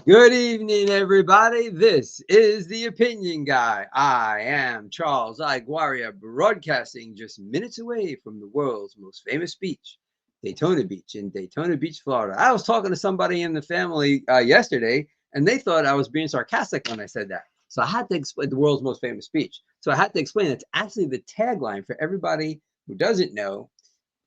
Good evening, everybody. This is The Opinion Guy. I am Charles Iguaria, broadcasting just minutes away from the world's most famous beach, Daytona Beach in Daytona Beach, Florida. I was talking to somebody in the family yesterday, and they thought I was being sarcastic when I said that. So I had to explain the world's most famous beach. So I had to explain it's actually the tagline for everybody who doesn't know.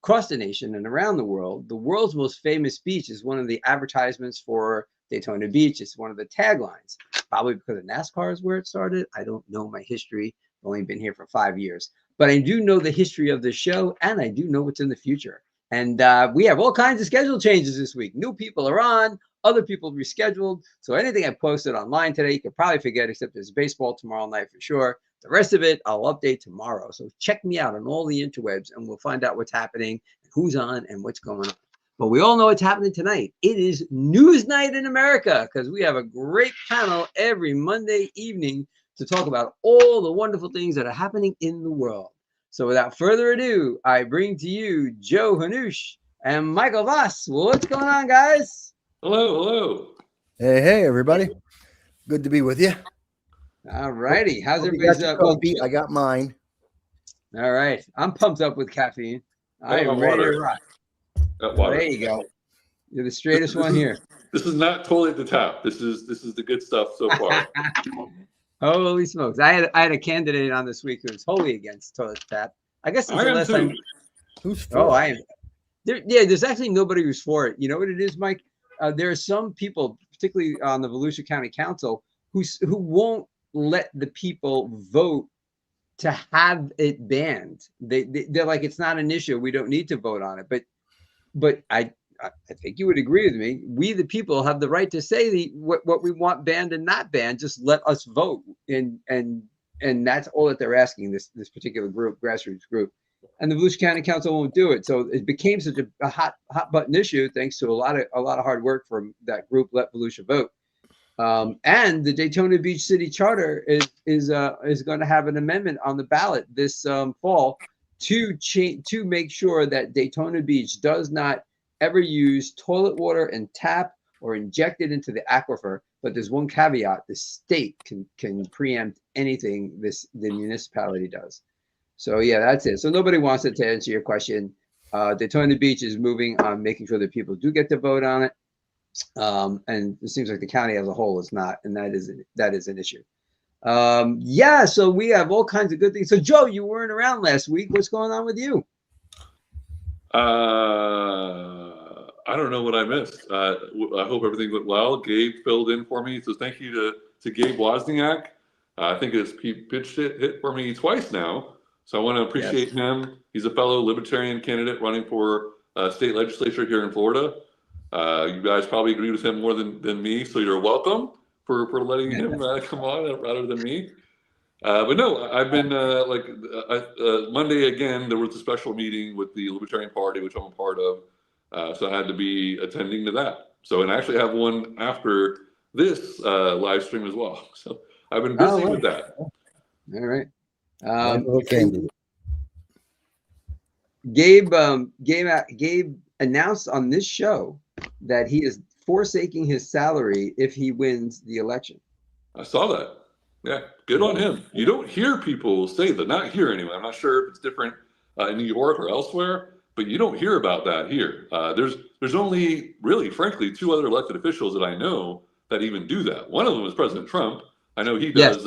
Across the nation and around the world's most famous beach is one of the advertisements for Daytona Beach. It's one of the taglines, probably because of NASCAR is where it started. I don't know my history. I've only been here for 5 years, but I do know the history of the show, and I do know what's in the future. And we have all kinds of schedule changes this week. New people are on, other people rescheduled. So anything I posted online today, you could probably forget, except there's baseball tomorrow night for sure. The rest of it, I'll update tomorrow. So check me out on all the interwebs, and we'll find out what's happening, who's on, and what's going on. But we all know what's happening tonight. It is News Night in America, because we have a great panel every Monday evening to talk about all the wonderful things that are happening in the world. So without further ado, I bring to you Joe Hanush and Michael Voss. Well, what's going on, guys? Hello. Hey, everybody. Good to be with you. All righty. How's everybody's coffee? I got mine. All right. I'm pumped up with caffeine. I am ready to rock. There you go. You're the straightest one here. This is not totally at the top. This is the good stuff so far. Holy smokes. I had a candidate on this week who was wholly against toilet tap. I guess it's the last time. Who's for it? I am. There's actually nobody who's for it. You know what it is, Mike? There are some people, particularly on the Volusia County Council, who won't let the people vote to have it banned. They're like, it's not an issue. We don't need to vote on it. But I think you would agree with me. We, the people, have the right to say what we want banned and not banned. Just let us vote, and that's all that they're asking. This particular group, grassroots group, and the Volusia County Council won't do it. So it became such a hot button issue, thanks to a lot of hard work from that group. Let Volusia Vote. And the Daytona Beach City Charter is going to have an amendment on the ballot this fall to make sure that Daytona Beach does not ever use toilet water and tap or inject it into the aquifer. But there's one caveat: the state can preempt anything the municipality does. So yeah, that's it. So nobody wants it, to answer your question. Daytona Beach is moving on making sure that people do get to vote on it. And it seems like the county as a whole is not, and that is an issue. So we have all kinds of good things. So Joe, you weren't around last week. What's going on with you? I don't know what I missed. I hope everything went well. Gabe filled in for me, so thank you to Gabe Wozniak. I think his pitch hit for me twice now, so I want to appreciate him. He's a fellow libertarian candidate running for state legislature here in Florida. You guys probably agree with him more than me, so you're welcome for letting him come on rather than me. But no, I've been Monday again. There was a special meeting with the Libertarian Party, which I'm a part of, so I had to be attending to that. So, and I actually have one after this live stream as well. So I've been busy with that. All right. Gabe announced on this show that he is forsaking his salary if he wins the election. I saw that. Yeah, good on him. You don't hear people say that, not here anyway. I'm not sure if it's different in New York or elsewhere, but you don't hear about that here. There's only really, frankly, two other elected officials that I know that even do that. One of them is President Trump. I know he does.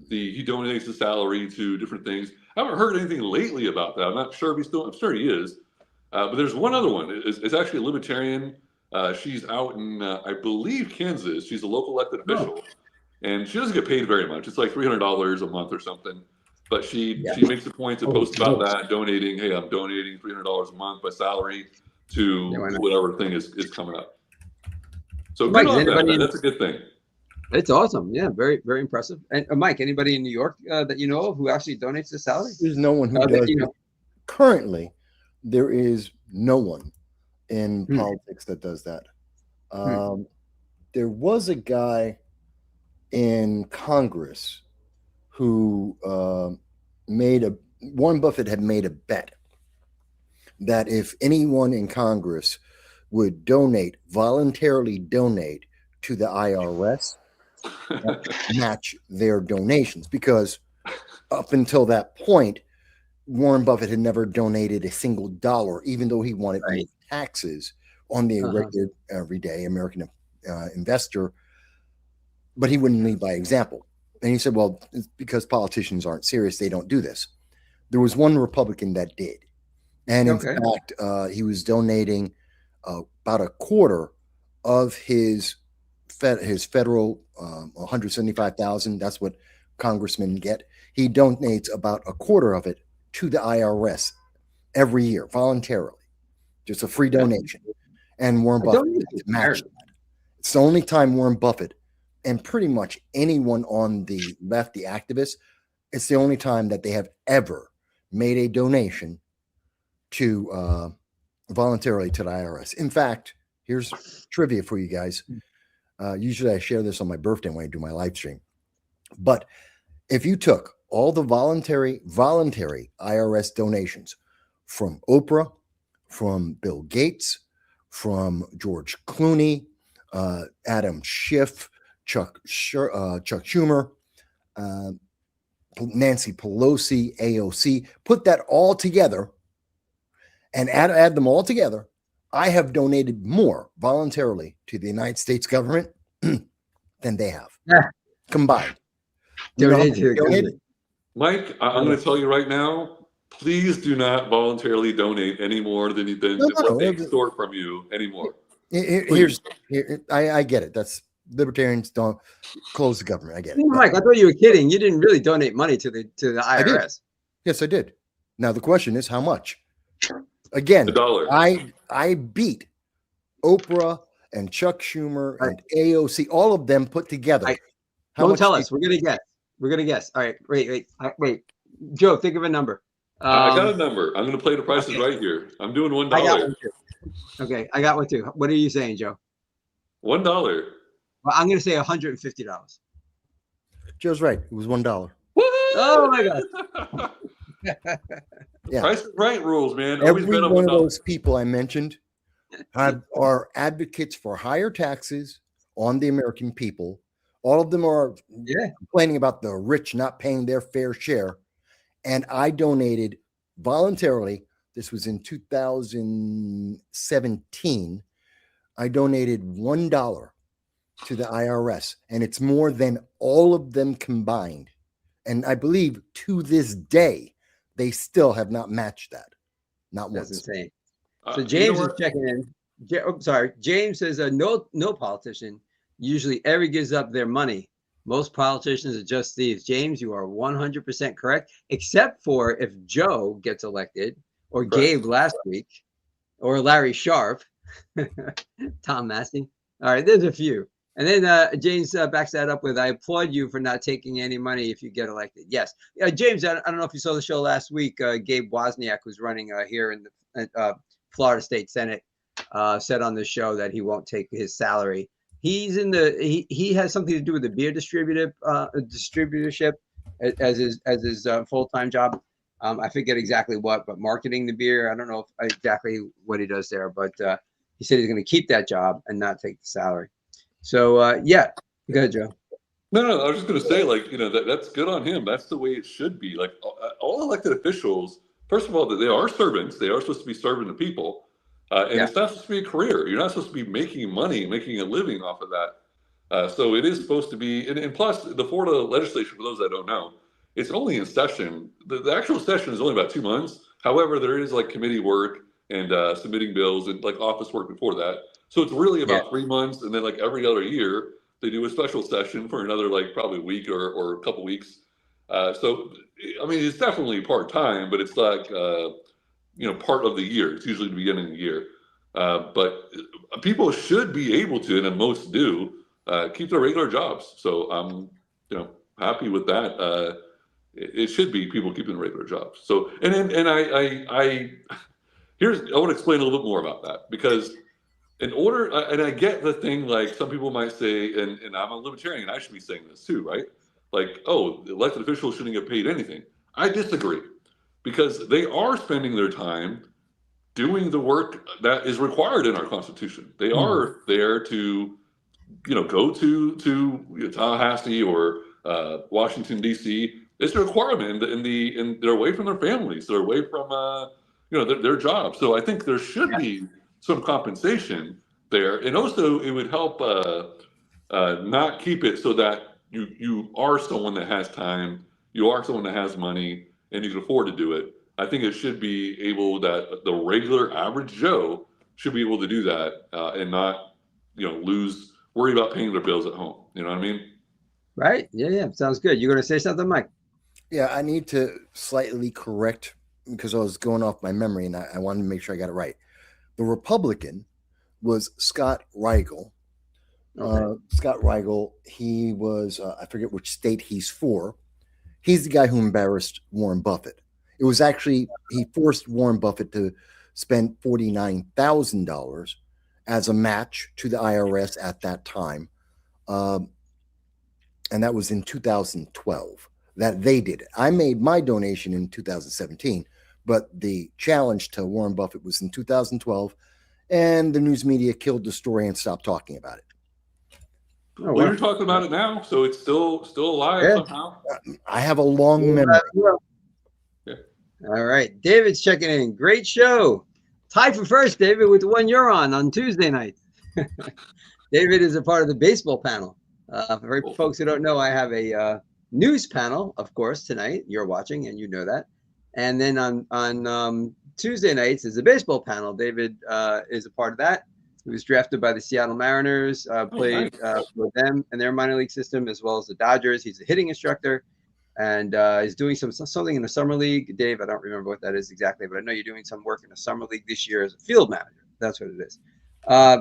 He donates his salary to different things. I haven't heard anything lately about that. I'm not sure if he's still. I'm sure he is. But there's one other one. It's actually a libertarian. She's out in, I believe, Kansas. She's a local elected official, and she doesn't get paid very much. It's like $300 a month or something. But she makes a point to post about that, donating. Hey, I'm donating $300 a month by salary to whatever thing is coming up. So Mike, good on that. That's a good thing. It's awesome. Yeah, very, very impressive. And Mike, anybody in New York that you know of who actually donates their salary? There's no one who does. Currently, there is no one in politics that does that. There was a guy in Congress who Warren Buffett had made a bet that if anyone in Congress would voluntarily donate to the IRS match their donations, because up until that point, Warren Buffett had never donated a single dollar, even though he wanted more taxes on the regular, everyday American investor. But he wouldn't lead by example. And he said, well, it's because politicians aren't serious, they don't do this. There was one Republican that did. And in fact, he was donating about a quarter of his federal $175,000. That's what congressmen get. He donates about a quarter of it to the IRS every year voluntarily, just a free donation. And Warren Buffett matched that. It's the only time Warren Buffett and pretty much anyone on the left, the activists, it's the only time that they have ever made a donation to voluntarily to the IRS. In fact, here's trivia for you guys. Usually I share this on my birthday when I do my live stream. But if you took all the voluntary IRS donations from Oprah, from Bill Gates, from George Clooney, Adam Schiff, Chuck Schumer, Nancy Pelosi, AOC, put that all together and add them all together, I have donated more voluntarily to the United States government than they have combined. Donated. Mike, I'm going to tell you right now, please do not voluntarily donate any more than what they extort from you anymore. I get it. That's libertarians don't close the government. I get it. Mike, I thought you were kidding. You didn't really donate money to the IRS. Yes, I did. Now the question is how much? Again, $1. I beat Oprah and Chuck Schumer and AOC, all of them put together. Don't tell us. We're gonna guess. We're gonna guess. All right. Wait. Joe, think of a number. I got a number. I'm gonna play the prices right here. I'm doing $1. I got one too. Okay, I got one too. What are you saying, Joe? $1. Well, I'm gonna say $150. Joe's right. It was $1. Oh my God. Yeah. Price is right rules, man. Every one of those people I mentioned are advocates for higher taxes on the American people. All of them are complaining about the rich not paying their fair share. And I donated voluntarily. This was in 2017. I donated $1 to the IRS, and it's more than all of them combined. And I believe to this day, they still have not matched that. Not once. That's insane. So James is checking in. Sorry. James says no politician usually ever gives up their money. Most politicians are just thieves. James, you are 100% correct, except for if Joe gets elected, or Gabe last week, or Larry Sharp, Tom Massey. All right, there's a few. And then James backs that up with, I applaud you for not taking any money if you get elected. Yes. James, I don't know if you saw the show last week. Gabe Wozniak, who's running here in the Florida State Senate, said on the show that he won't take his salary. He's in he has something to do with the beer distributorship as his full-time job. I forget exactly what, but marketing the beer. I don't know exactly what he does there, but he said he's going to keep that job and not take the salary. So yeah, go ahead, Joe. No, I was just going to say, that's good on him. That's the way it should be. Like all elected officials, first of all, they are servants. They are supposed to be serving the people. And it's not supposed to be a career. You're not supposed to be making money, making a living off of that. So it is supposed to be, and plus the Florida legislature, for those that don't know, it's only in session. The actual session is only about 2 months. However, there is like committee work and submitting bills and like office work before that. So it's really about 3 months. And then like every other year, they do a special session for another like probably a week or a couple weeks. So, I mean, it's definitely part-time, but it's like, part of the year. It's usually the beginning of the year. But people should be able to, and most do, keep their regular jobs. So I'm, happy with that. It should be people keeping regular jobs. So, I want to explain a little bit more about that, because in order, and I get the thing, like some people might say, and I'm a libertarian, I should be saying this too, right? Like, oh, elected officials shouldn't get paid anything. I disagree, because they are spending their time doing the work that is required in our Constitution. They are there to go to Tallahassee or Washington D.C. It's a requirement, and they're away from their families. They're away from their jobs. So I think there should be some compensation there, and also it would help not keep it so that you are someone that has time, you are someone that has money, and you can afford to do it. I think it should be able that the regular average Joe should be able to do that and not worry about paying their bills at home. You know what I mean? Right. Yeah. Sounds good. You going to say something, Mike? Yeah, I need to slightly correct because I was going off my memory and I wanted to make sure I got it right. The Republican was Scott Rigel. Okay. Scott Rigel, he was, I forget which state he's for. He's the guy who embarrassed Warren Buffett. It was actually, he forced Warren Buffett to spend $49,000 as a match to the IRS at that time. And that was in 2012 that they did it. I made my donation in 2017, but the challenge to Warren Buffett was in 2012, and the news media killed the story and stopped talking about it. Oh, well, you're talking about it now, so it's still alive somehow. I have a long memory. Yeah. All right, David's checking in. Great show. Tied for first, David, with the one you're on Tuesday night. David is a part of the baseball panel. For folks who don't know, I have a news panel, of course, tonight. You're watching, and you know that. And then on Tuesday nights is a baseball panel. David is a part of that. He was drafted by the Seattle Mariners, played for them and their minor league system, as well as the Dodgers. He's a hitting instructor, and is doing something in the summer league. Dave, I don't remember what that is exactly, but I know you're doing some work in the summer league this year as a field manager. That's what it is.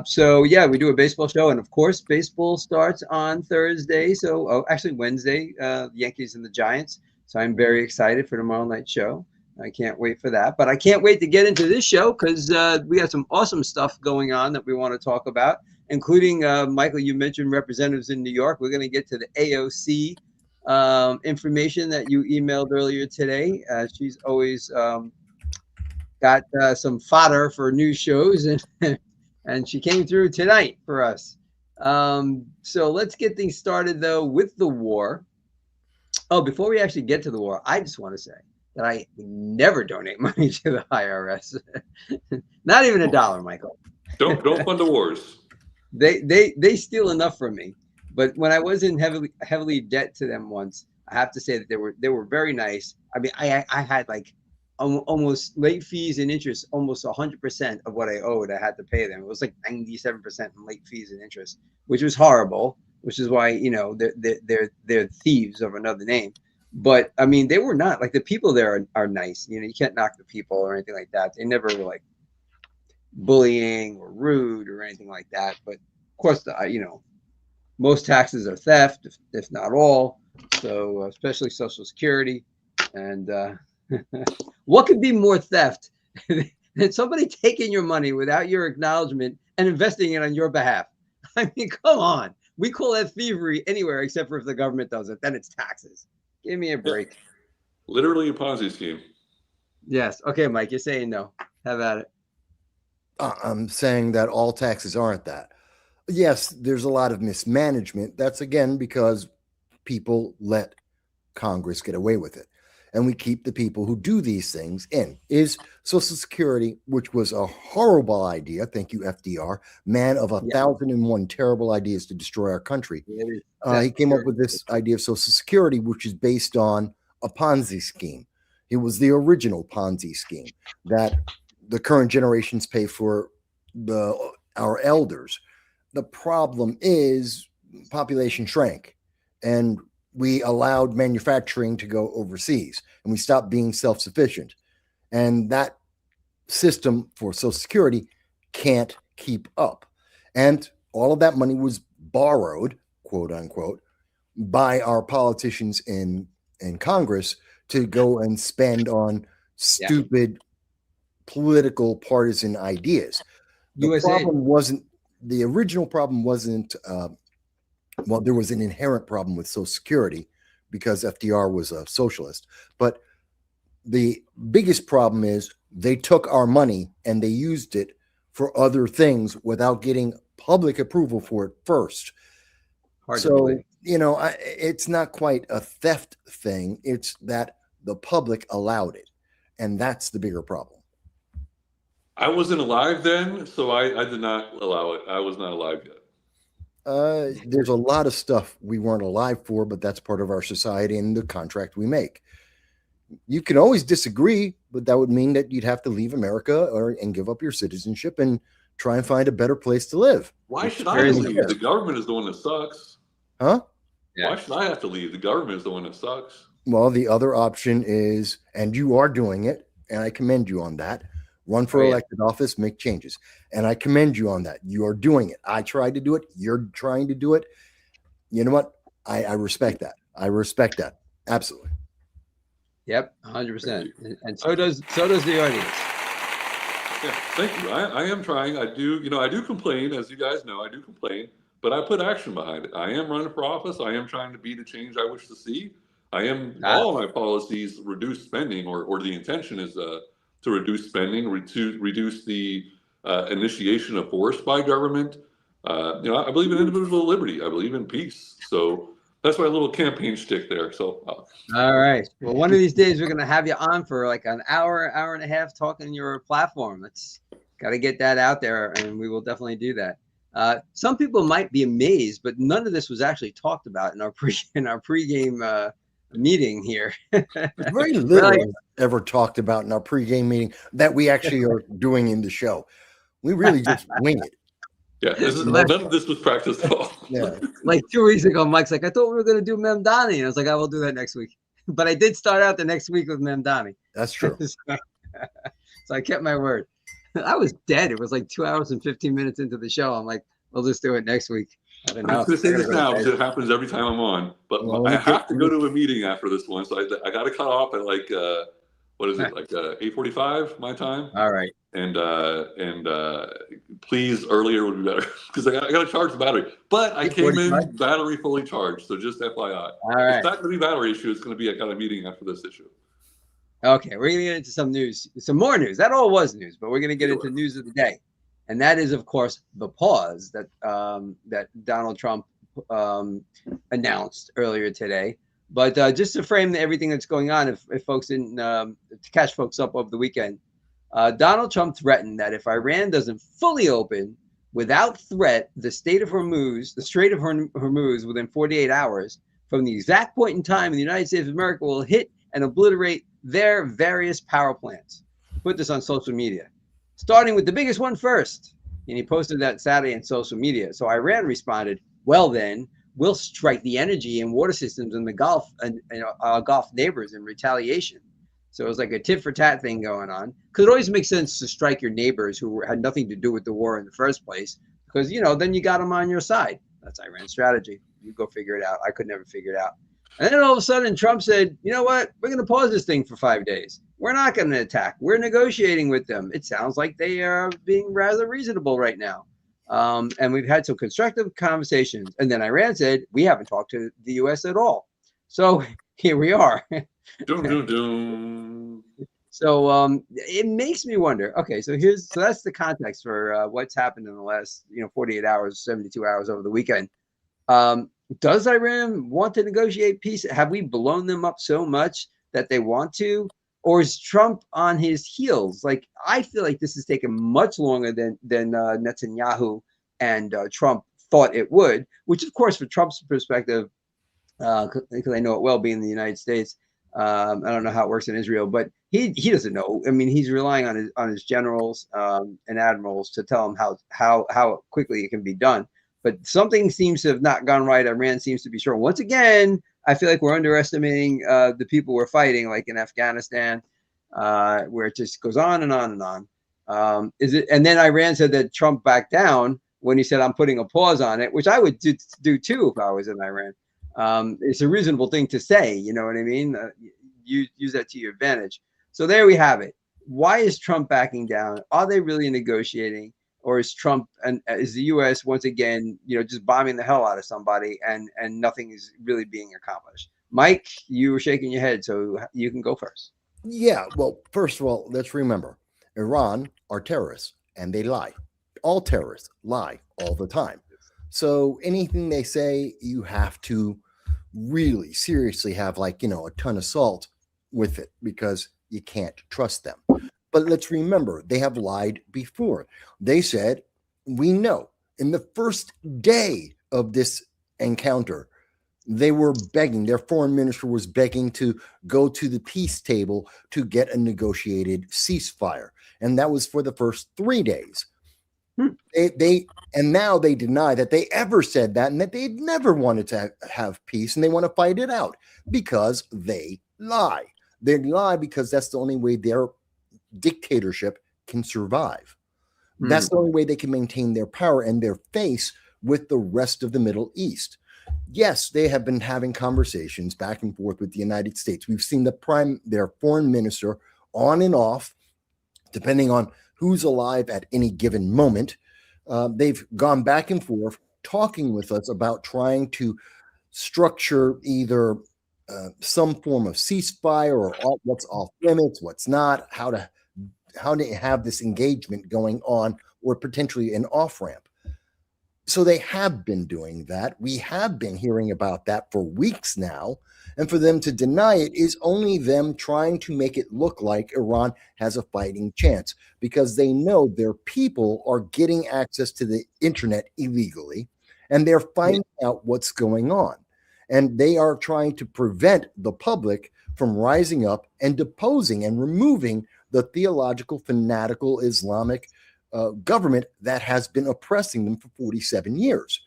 So yeah, we do a baseball show, and of course, baseball starts on Thursday. So actually Wednesday, the Yankees and the Giants. So I'm very excited for tomorrow night's show. I can't wait for that, but I can't wait to get into this show because we got some awesome stuff going on that we want to talk about, including Michael. You mentioned representatives in New York. We're going to get to the AOC information that you emailed earlier today. She's always got some fodder for news shows, and she came through tonight for us. So let's get things started though with the war. Oh, before we actually get to the war, I just want to say that I never donate money to the IRS. Not even $1, Michael. Don't fund the wars. They steal enough from me. But when I was in heavily debt to them once, I have to say that they were very nice. I mean, I had like almost late fees and interest, almost 100% of what I owed. I had to pay them. It was like 97% in late fees and interest, which was horrible. Which is why they're thieves of another name. But I mean, they were not like the people there are nice. You can't knock the people or anything like that. They never were like bullying or rude or anything like that. But of course, most taxes are theft, if not all. So especially Social Security. And what could be more theft than somebody taking your money without your acknowledgement and investing it on your behalf? I mean, come on. We call that thievery anywhere except for if the government does it. Then it's taxes. Give me a break. Literally a Ponzi scheme. Yes. Okay, Mike, you're saying no. Have at it. I'm saying that all taxes aren't that. Yes, there's a lot of mismanagement. That's, again, because people let Congress get away with it. And we keep the people who do these things in. Is Social Security, which was a horrible idea. Thank you, FDR. Man of 1,001 terrible ideas to destroy our country. He came up with this idea of Social Security, which is based on a Ponzi scheme. It was the original Ponzi scheme that the current generations pay for our elders. The problem is population shrank, and we allowed manufacturing to go overseas, and we stopped being self-sufficient. And that system for Social Security can't keep up. And all of that money was borrowed, quote unquote, by our politicians in Congress to go and spend stupid political partisan ideas. The original problem wasn't, well, there was an inherent problem with Social Security because FDR was a socialist. But the biggest problem is they took our money and they used it for other things without getting public approval for it first. Hard to So, believe. it's not quite a theft thing. It's that the public allowed it. And that's the bigger problem. I wasn't alive then, so I did not allow it. I was not alive yet. There's a lot of stuff we weren't alive for, but that's part of our society and the contract we make. You can always disagree, but that would mean that you'd have to leave America and give up your citizenship and try and find a better place to live. Why should I leave? The government is the one that sucks. Huh? Yeah. Why should I have to leave? The government is the one that sucks. Well, the other option is, and you are doing it, and I commend you on that, run for elected office, make changes. And I commend you on that. You are doing it. I tried to do it. You're trying to do it. You know what? I respect that. I respect that. Absolutely. Yep, 100%. And so does the audience. Yeah, thank you. I am trying. I do complain, as you guys know, I do complain, but I put action behind it. I am running for office. I am trying to be the change I wish to see. All of my policies reduce spending, or the intention is to reduce spending, to reduce the initiation of force by government. I believe in individual liberty. I believe in peace. So that's my little campaign shtick there. So, all right. Well, one of these days we're going to have you on for like an hour and a half talking your platform. Let's got to get that out there, and we will definitely do that. Some people might be amazed, but none of this was actually talked about in our pregame meeting here. Very little ever talked about in our pregame meeting that we actually are doing in the show. We really just wing it. Yeah, none of this was practiced at all. Yeah. Like 2 weeks ago, Mike's like, I thought we were going to do Memdani. And I was like, I will do that next week. But I did start out the next week with Memdani. That's true. So I kept my word. I was dead. It was like 2 hours and 15 minutes into the show. I'm like, we'll just do it next week. I don't know. I was going to say this now because it happens every time I'm on. But I have to go to a meeting after this one. So I got to cut off at like, what is it, like 8:45 my time? All right. And please, earlier would be better because I got to charge the battery. But I came in battery fully charged, so just FYI. All right. It's not going to be battery issue. It's going to be I got a meeting after this issue. Okay, we're going to get into some news, some more news. That all was news, but we're going to get into news of the day, and that is, of course, the pause that that Donald Trump announced earlier today. But just to frame everything that's going on, if folks didn't to catch folks up over the weekend. Donald Trump threatened that if Iran doesn't fully open without threat the Strait of Hormuz within 48 hours from the exact point in time, the United States of America will hit and obliterate their various power plants. Put this on social media, starting with the biggest one first. And he posted that Saturday on social media. So Iran responded, well, then we'll strike the energy and water systems in the Gulf and our Gulf neighbors in retaliation. So it was like a tit for tat thing going on. Because it always makes sense to strike your neighbors who had nothing to do with the war in the first place. Because, then you got them on your side. That's Iran's strategy. You go figure it out. I could never figure it out. And then all of a sudden, Trump said, you know what? We're going to pause this thing for 5 days. We're not going to attack. We're negotiating with them. It sounds like they are being rather reasonable right now. And we've had some constructive conversations. And then Iran said, we haven't talked to the U.S. at all. So here we are. Dun, dun, dun. So it makes me wonder. Okay, so that's the context for what's happened in the last 48 hours, 72 hours over the weekend. Does Iran want to negotiate peace? Have we blown them up so much that they want to, or is Trump on his heels? Like, I feel like this has taken much longer than Netanyahu and Trump thought it would. Which, of course, for Trump's perspective, because I know it well, being in the United States. I don't know how it works in Israel, but he doesn't know. I mean, he's relying on his generals and admirals to tell him how quickly it can be done. But something seems to have not gone right. Iran seems to be short. Once again, I feel like we're underestimating the people we're fighting, like in Afghanistan, where it just goes on and on and on. And then Iran said that Trump backed down when he said, I'm putting a pause on it, which I would do too if I was in Iran. It's a reasonable thing to say, you know what I mean? Use that to your advantage. So there we have it. Why is Trump backing down? Are they really negotiating? Or is Trump and is the U.S. once again, just bombing the hell out of somebody and nothing is really being accomplished? Mike, you were shaking your head, so you can go first. Yeah, well, first of all, let's remember, Iran are terrorists and they lie. all terrorists lie all the time. So anything they say, you have to really seriously have, like, a ton of salt with it, because you can't trust them. But let's remember, they have lied before. They said, we know, in the first day of this encounter, they were begging, their foreign minister was begging to go to the peace table to get a negotiated ceasefire. And that was for the first 3 days. And now they deny that they ever said that, and that they never wanted to have peace, and they want to fight it out because they lie. They lie because that's the only way their dictatorship can survive. That's the only way they can maintain their power and their face with the rest of the Middle East. Yes, they have been having conversations back and forth with the United States. We've seen their foreign minister on and off, depending on who's alive at any given moment. They've gone back and forth talking with us about trying to structure either some form of ceasefire or what's off limits, what's not, how to have this engagement going on, or potentially an off-ramp. So they have been doing that. We have been hearing about that for weeks now. And for them to deny it is only them trying to make it look like Iran has a fighting chance, because they know their people are getting access to the internet illegally, and they're finding out what's going on. And they are trying to prevent the public from rising up and deposing and removing the theological, fanatical Islamic government that has been oppressing them for 47 years.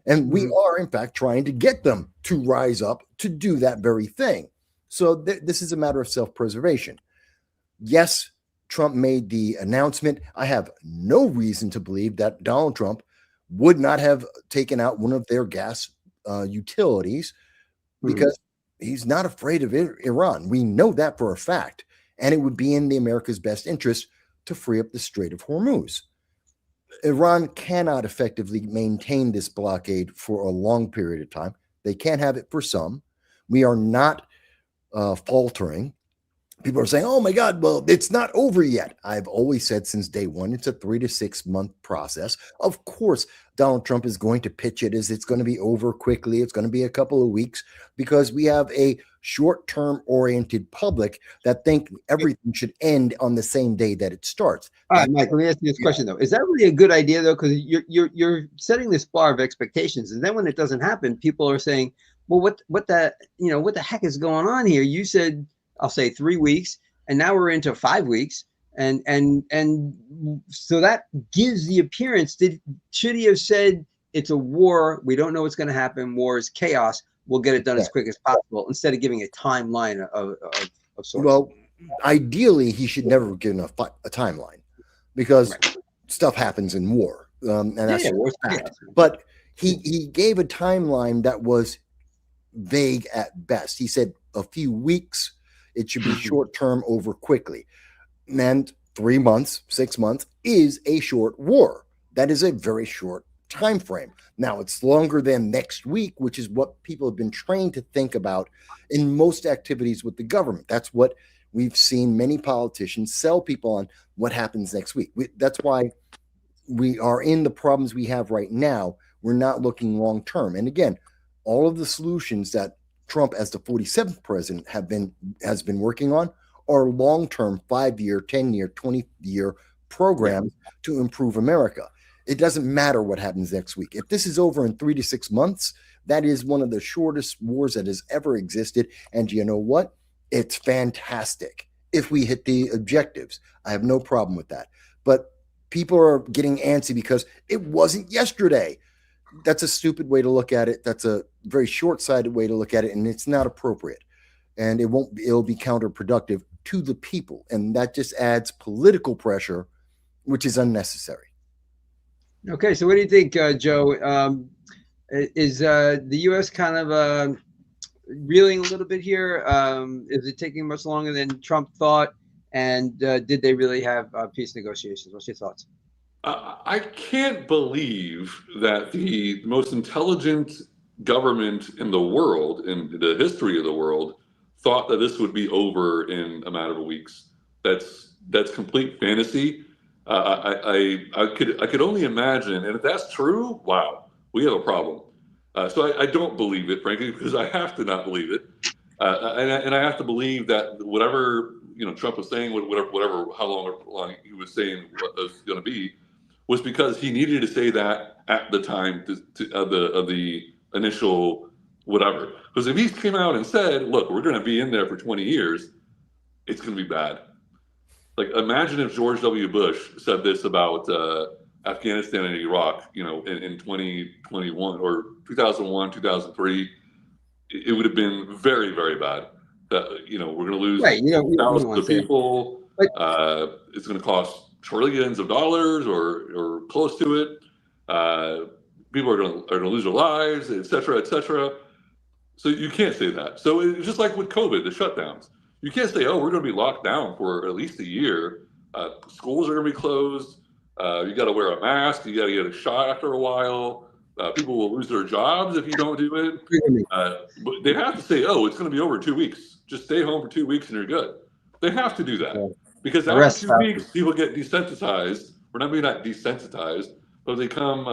And we are, in fact, trying to get them to rise up to do that very thing. So this is a matter of self-preservation. Yes, Trump made the announcement. I have no reason to believe that Donald Trump would not have taken out one of their gas utilities, because he's not afraid of Iran. We know that for a fact. And it would be in the America's best interest to free up the Strait of Hormuz. Iran cannot effectively maintain this blockade for a long period of time. They can't have it for some. We are not faltering. People are saying, oh my God, well, it's not over yet. I've always said since day one, it's a 3 to 6 month process. Of course, Donald Trump is going to pitch it as it's going to be over quickly. It's going to be a couple of weeks, because we have a short-term oriented public that think everything should end on the same day that it starts. All right, Mike, let me ask you this question though. Is that really a good idea though? Because you're setting this bar of expectations, and then when it doesn't happen, people are saying, well, what the heck is going on here? You said, I'll say 3 weeks, and now we're into 5 weeks. And so that gives the appearance that, should he have said it's a war, we don't know what's going to happen, war is chaos, we'll get it done as quick as possible, instead of giving a timeline of sorts? Well, ideally, he should never have given a timeline, because stuff happens in war. And that's fact. But he gave a timeline that was vague at best. He said a few weeks. It should be short term, over quickly. And 3 months, 6 months is a short war. That is a very short time frame. Now, it's longer than next week, which is what people have been trained to think about in most activities with the government. That's what we've seen many politicians sell people on, what happens next week. That's why we are in the problems we have right now. We're not looking long term. And again, all of the solutions that Trump, as the 47th president, has been working on are long-term, 5-year, 10-year, 20-year programs to improve America. It doesn't matter what happens next week. If this is over in 3 to 6 months, that is one of the shortest wars that has ever existed. And you know what? It's fantastic if we hit the objectives. I have no problem with that. But people are getting antsy because it wasn't yesterday. That's a stupid way to look at it. That's a very short-sighted way to look at it, and it's not appropriate. And it'll be counterproductive to the people, and that just adds political pressure, which is unnecessary. Okay, so what do you think, Joe? Is the U.S. kind of reeling a little bit here? Is it taking much longer than Trump thought? And did they really have peace negotiations? What's your thoughts? I can't believe that the most intelligent government in the world, in the history of the world, thought that this would be over in a matter of weeks. That's complete fantasy. I could only imagine, and if that's true, wow, we have a problem. So I don't believe it, frankly, because I have to not believe it, and I have to believe that whatever Trump was saying, whatever how long he was saying what was going to be, was because he needed to say that at the time of the initial whatever. Because if he came out and said, "Look, we're going to be in there for 20 years," it's going to be bad. Like, imagine if George W. Bush said this about Afghanistan and Iraq, in 2021 or 2001, 2003, it would have been very, very bad. We're going to lose thousands of people. It's going to cost trillions of dollars or close to it. People are going to lose their lives, et cetera, et cetera. So you can't say that. So it's just like with COVID, the shutdowns. You can't say, "Oh, we're going to be locked down for at least a year. Schools are going to be closed. You got to wear a mask. You got to get a shot after a while. People will lose their jobs if you don't do it." But they have to say, "Oh, it's going to be over 2 weeks. Just stay home for 2 weeks and you're good." They have to do that because after 2 weeks, people get desensitized. Or not desensitized, but they come.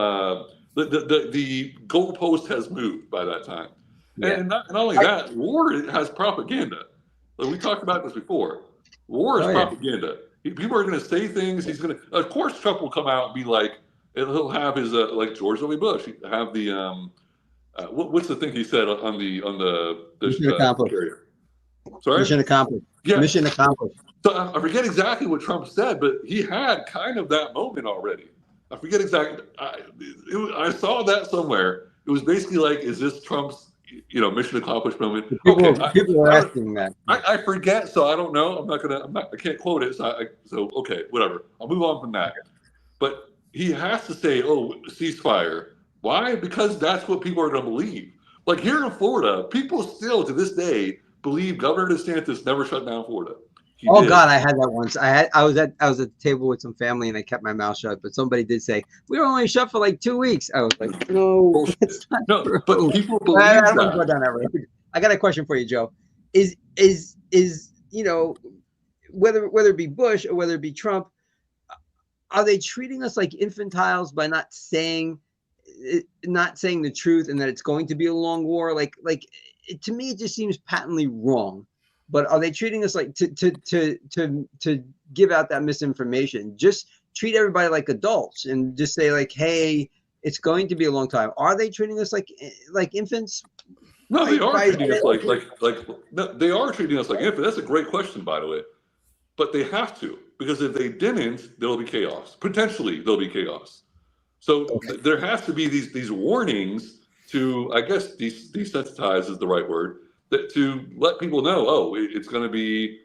The goalpost has moved by that time, and not only that, war has propaganda. Like we talked about this before. War is propaganda. People are going to say things. He's going to, of course, Trump will come out and be like, he'll have his like George W. Bush. He'll have the what's the thing he said on the mission accomplished. Sorry, mission accomplished. Yeah. Mission accomplished. So I forget exactly what Trump said, but he had kind of that moment already. I forget exactly. I saw that somewhere. It was basically like, is this Trump's mission accomplished moment? People were asking that. I forget, so I don't know. I can't quote it. So okay, whatever. I'll move on from that. But he has to say, "Oh, ceasefire." Why? Because that's what people are going to believe. Like here in Florida, people still to this day believe Governor DeSantis never shut down Florida. God, I had that once. I was at the table with some family and I kept my mouth shut. But somebody did say we were only shut for like 2 weeks. I was like, no, but people believe that. I don't want to go down that road. I got a question for you, Joe. Is whether it be Bush or whether it be Trump, are they treating us like infantiles by not saying the truth and that it's going to be a long war? Like to me, it just seems patently wrong. But are they treating us like to give out that misinformation? Just treat everybody like adults and just say like, "Hey, it's going to be a long time." Are they treating us like infants? No, they are treating us no, they are treating us like infants. That's a great question, by the way. But they have to, because if they didn't, there'll be chaos. Potentially, there'll be chaos. So there has to be these warnings to, I guess, desensitize is the right word. To let people know, oh, it's going to be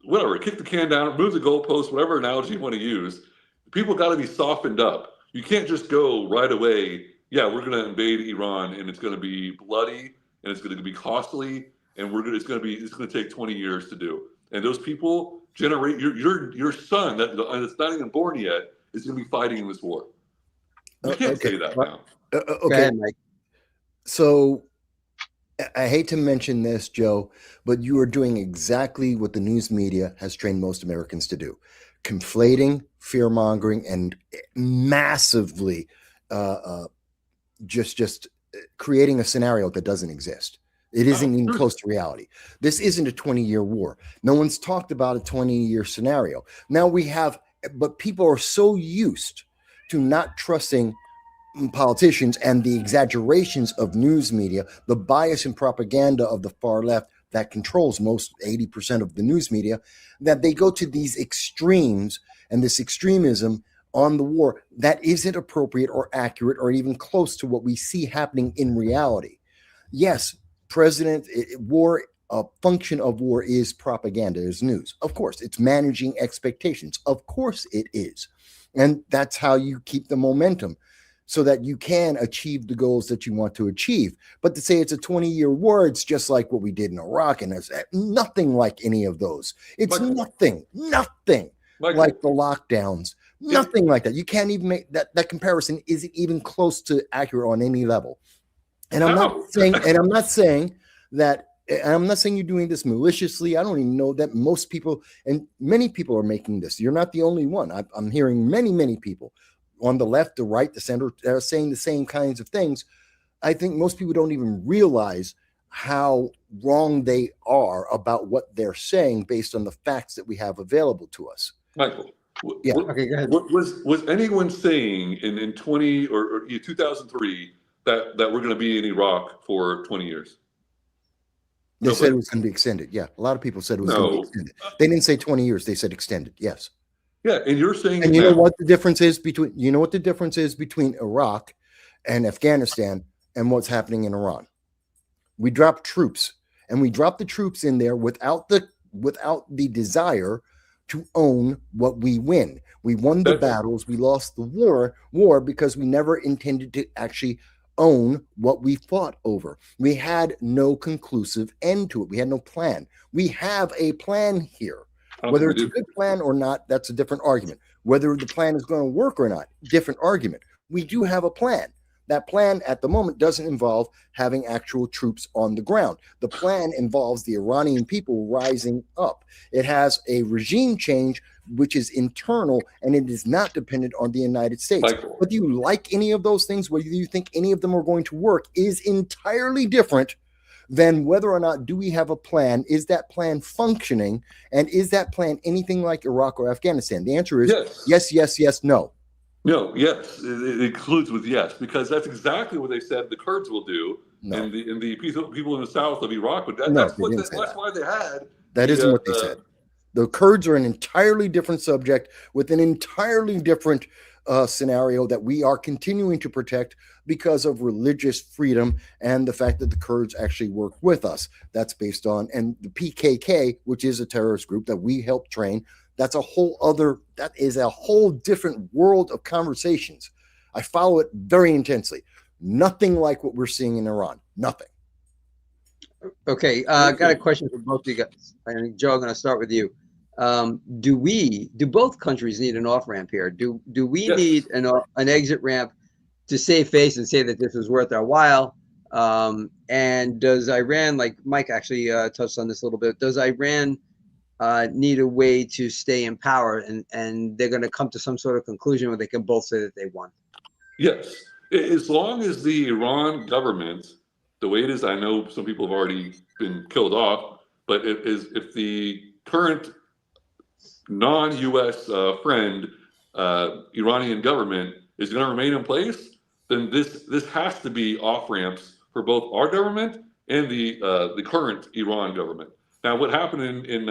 whatever, kick the can down, move the goalpost, whatever analogy you want to use. People got to be softened up. You can't just go right away, "Yeah, we're going to invade Iran and it's going to be bloody and it's going to be costly and it's going to take 20 years to do." And those people generate your son that's not even born yet is going to be fighting in this war. You can't say that now. Okay, ahead, Mike. So I hate to mention this, Joe, but you are doing exactly what the news media has trained most Americans to do: conflating, fear-mongering, and massively just creating a scenario that doesn't exist. It isn't even close to reality. This isn't a 20-year war. No one's talked about a 20-year scenario. Now but people are so used to not trusting politicians and the exaggerations of news media, the bias and propaganda of the far left that controls most 80% of the news media, that they go to these extremes and this extremism on the war that isn't appropriate or accurate or even close to what we see happening in reality. Yes, a function of war is propaganda, is news. Of course, it's managing expectations. Of course it is. And that's how you keep the momentum, so that you can achieve the goals that you want to achieve. But to say it's a 20-year war, it's just like what we did in Iraq, and it's nothing like any of those. It's nothing like the lockdowns, nothing like that. You can't even make that comparison isn't even close to accurate on any level. And I'm not saying that And I'm not saying you're doing this maliciously. I don't even know that most people, and many people are making this. You're not the only one. I'm hearing many people on the left, the right, the center are saying the same kinds of things. I think most people don't even realize how wrong they are about what they're saying based on the facts that we have available to us. Michael, Yeah. Okay, go ahead. Was anyone saying in 20 or 2003 that we're going to be in Iraq for 20 years? They said it was going to be extended. Yeah, a lot of people said it was going to be extended. They didn't say 20 years. They said extended. Yes. Yeah, and you're saying, and you know what the difference is between Iraq and Afghanistan and what's happening in Iran? We dropped troops, and we dropped the troops in there without the desire to own what we win. We won the battles, we lost the war because we never intended to actually own what we fought over. We had no conclusive end to it. We had no plan. We have a plan here. Whether it's a good plan or not, that's a different argument. Whether the plan is going to work or not, different argument. We do have a plan. That plan at the moment doesn't involve having actual troops on the ground. The plan involves the Iranian people rising up. It has a regime change, which is internal, and it is not dependent on the United States. Michael. Whether you like any of those things, whether you think any of them are going to work, is entirely different than whether or not do we have a plan. Is that plan functioning? And is that plan anything like Iraq or Afghanistan? The answer is yes, no. No, yes, it includes with yes, because that's exactly what they said the Kurds will do, and the people in the south of Iraq. But that's why they had. That isn't what they said. The Kurds are an entirely different subject with an entirely different scenario that we are continuing to protect because of religious freedom and the fact that the Kurds actually work with us. That's based on, and the PKK, which is a terrorist group that we help train. That is a whole different world of conversations. I follow it very intensely. Nothing like what we're seeing in Iran. Nothing. Okay, I got a question for both of you guys. And Joe, I'm going to start with you. Do both countries need an off-ramp here? Do we need an exit ramp to save face and say that this is worth our while? And does Iran, like Mike actually touched on this a little bit, does Iran need a way to stay in power, and they're going to come to some sort of conclusion where they can both say that they won? Yes, as long as the Iran government, the way it is, I know some people have already been killed off, but if the current non-U.S. friend Iranian government is going to remain in place, then this has to be off ramps for both our government and the current Iran government. Now, what happened in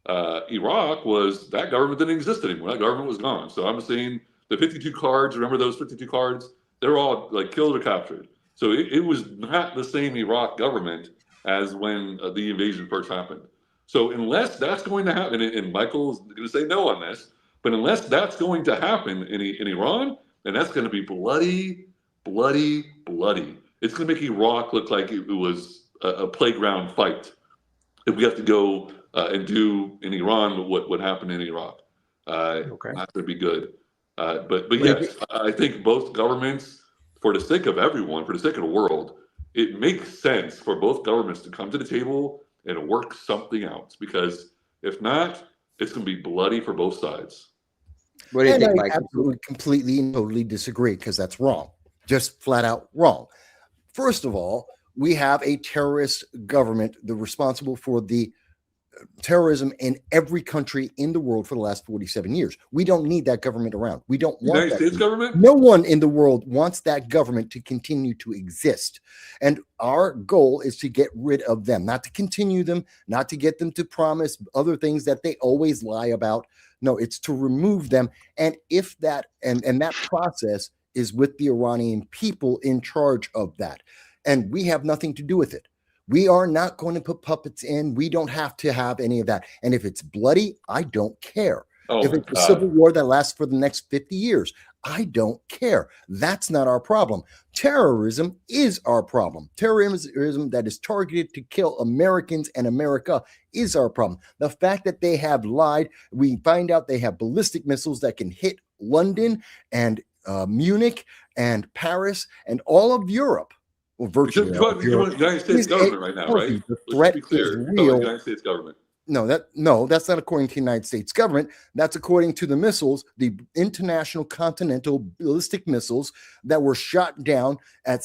Iraq was that government didn't exist anymore. That government was gone. So I'm saying the 52 cards, remember those 52 cards? They're all like killed or captured. So it was not the same Iraq government as when the invasion first happened. So unless that's going to happen, and Michael's going to say no on this, but unless that's going to happen in Iran, then that's going to be bloody. It's going to make Iraq look like it was a playground fight. If we have to go and do in Iran what happened in Iraq, that's going to be good. But yes, I think both governments, for the sake of everyone, for the sake of the world, it makes sense for both governments to come to the table and work something out. Because if not, it's going to be bloody for both sides. What do you think, I Mike? absolutely, completely, and totally disagree, because that's wrong. Just flat out wrong. First of all, we have a terrorist government, responsible for the terrorism in every country in the world for the last 47 years. We don't need that government around. We don't want United States government? No one in the world wants that government to continue to exist. And our goal is to get rid of them, not to continue them, not to get them to promise other things that they always lie about. No, it's to remove them. And if that, and that process is with the Iranian people in charge of that. And we have nothing to do with it. We are not going to put puppets in. We don't have to have any of that. And if it's bloody, I don't care. If it's a civil war that lasts for the next 50 years, I don't care. That's not our problem. Terrorism is our problem. Terrorism that is targeted to kill Americans and America is our problem. The fact that they have lied, we find out they have ballistic missiles that can hit London and Munich and Paris and all of Europe. Well, virtually. You want the United States government right now, right? The Let's threat be clear. is You're talking real. the United States government. No, that's not according to the United States government. That's according to the missiles, the international continental ballistic missiles that were shot down at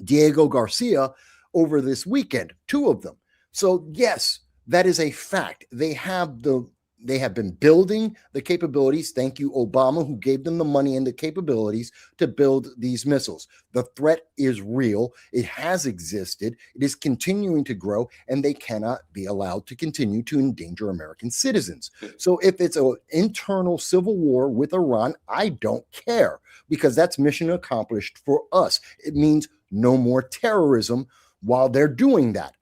Diego Garcia over this weekend, 2 of them. So yes, that is a fact. They have been building the capabilities. Thank you, Obama, who gave them the money and the capabilities to build these missiles. The threat is real. It has existed. It is continuing to grow, and they cannot be allowed to continue to endanger American citizens. So if it's an internal civil war with Iran, I don't care, because that's mission accomplished for us. It means no more terrorism while they're doing that.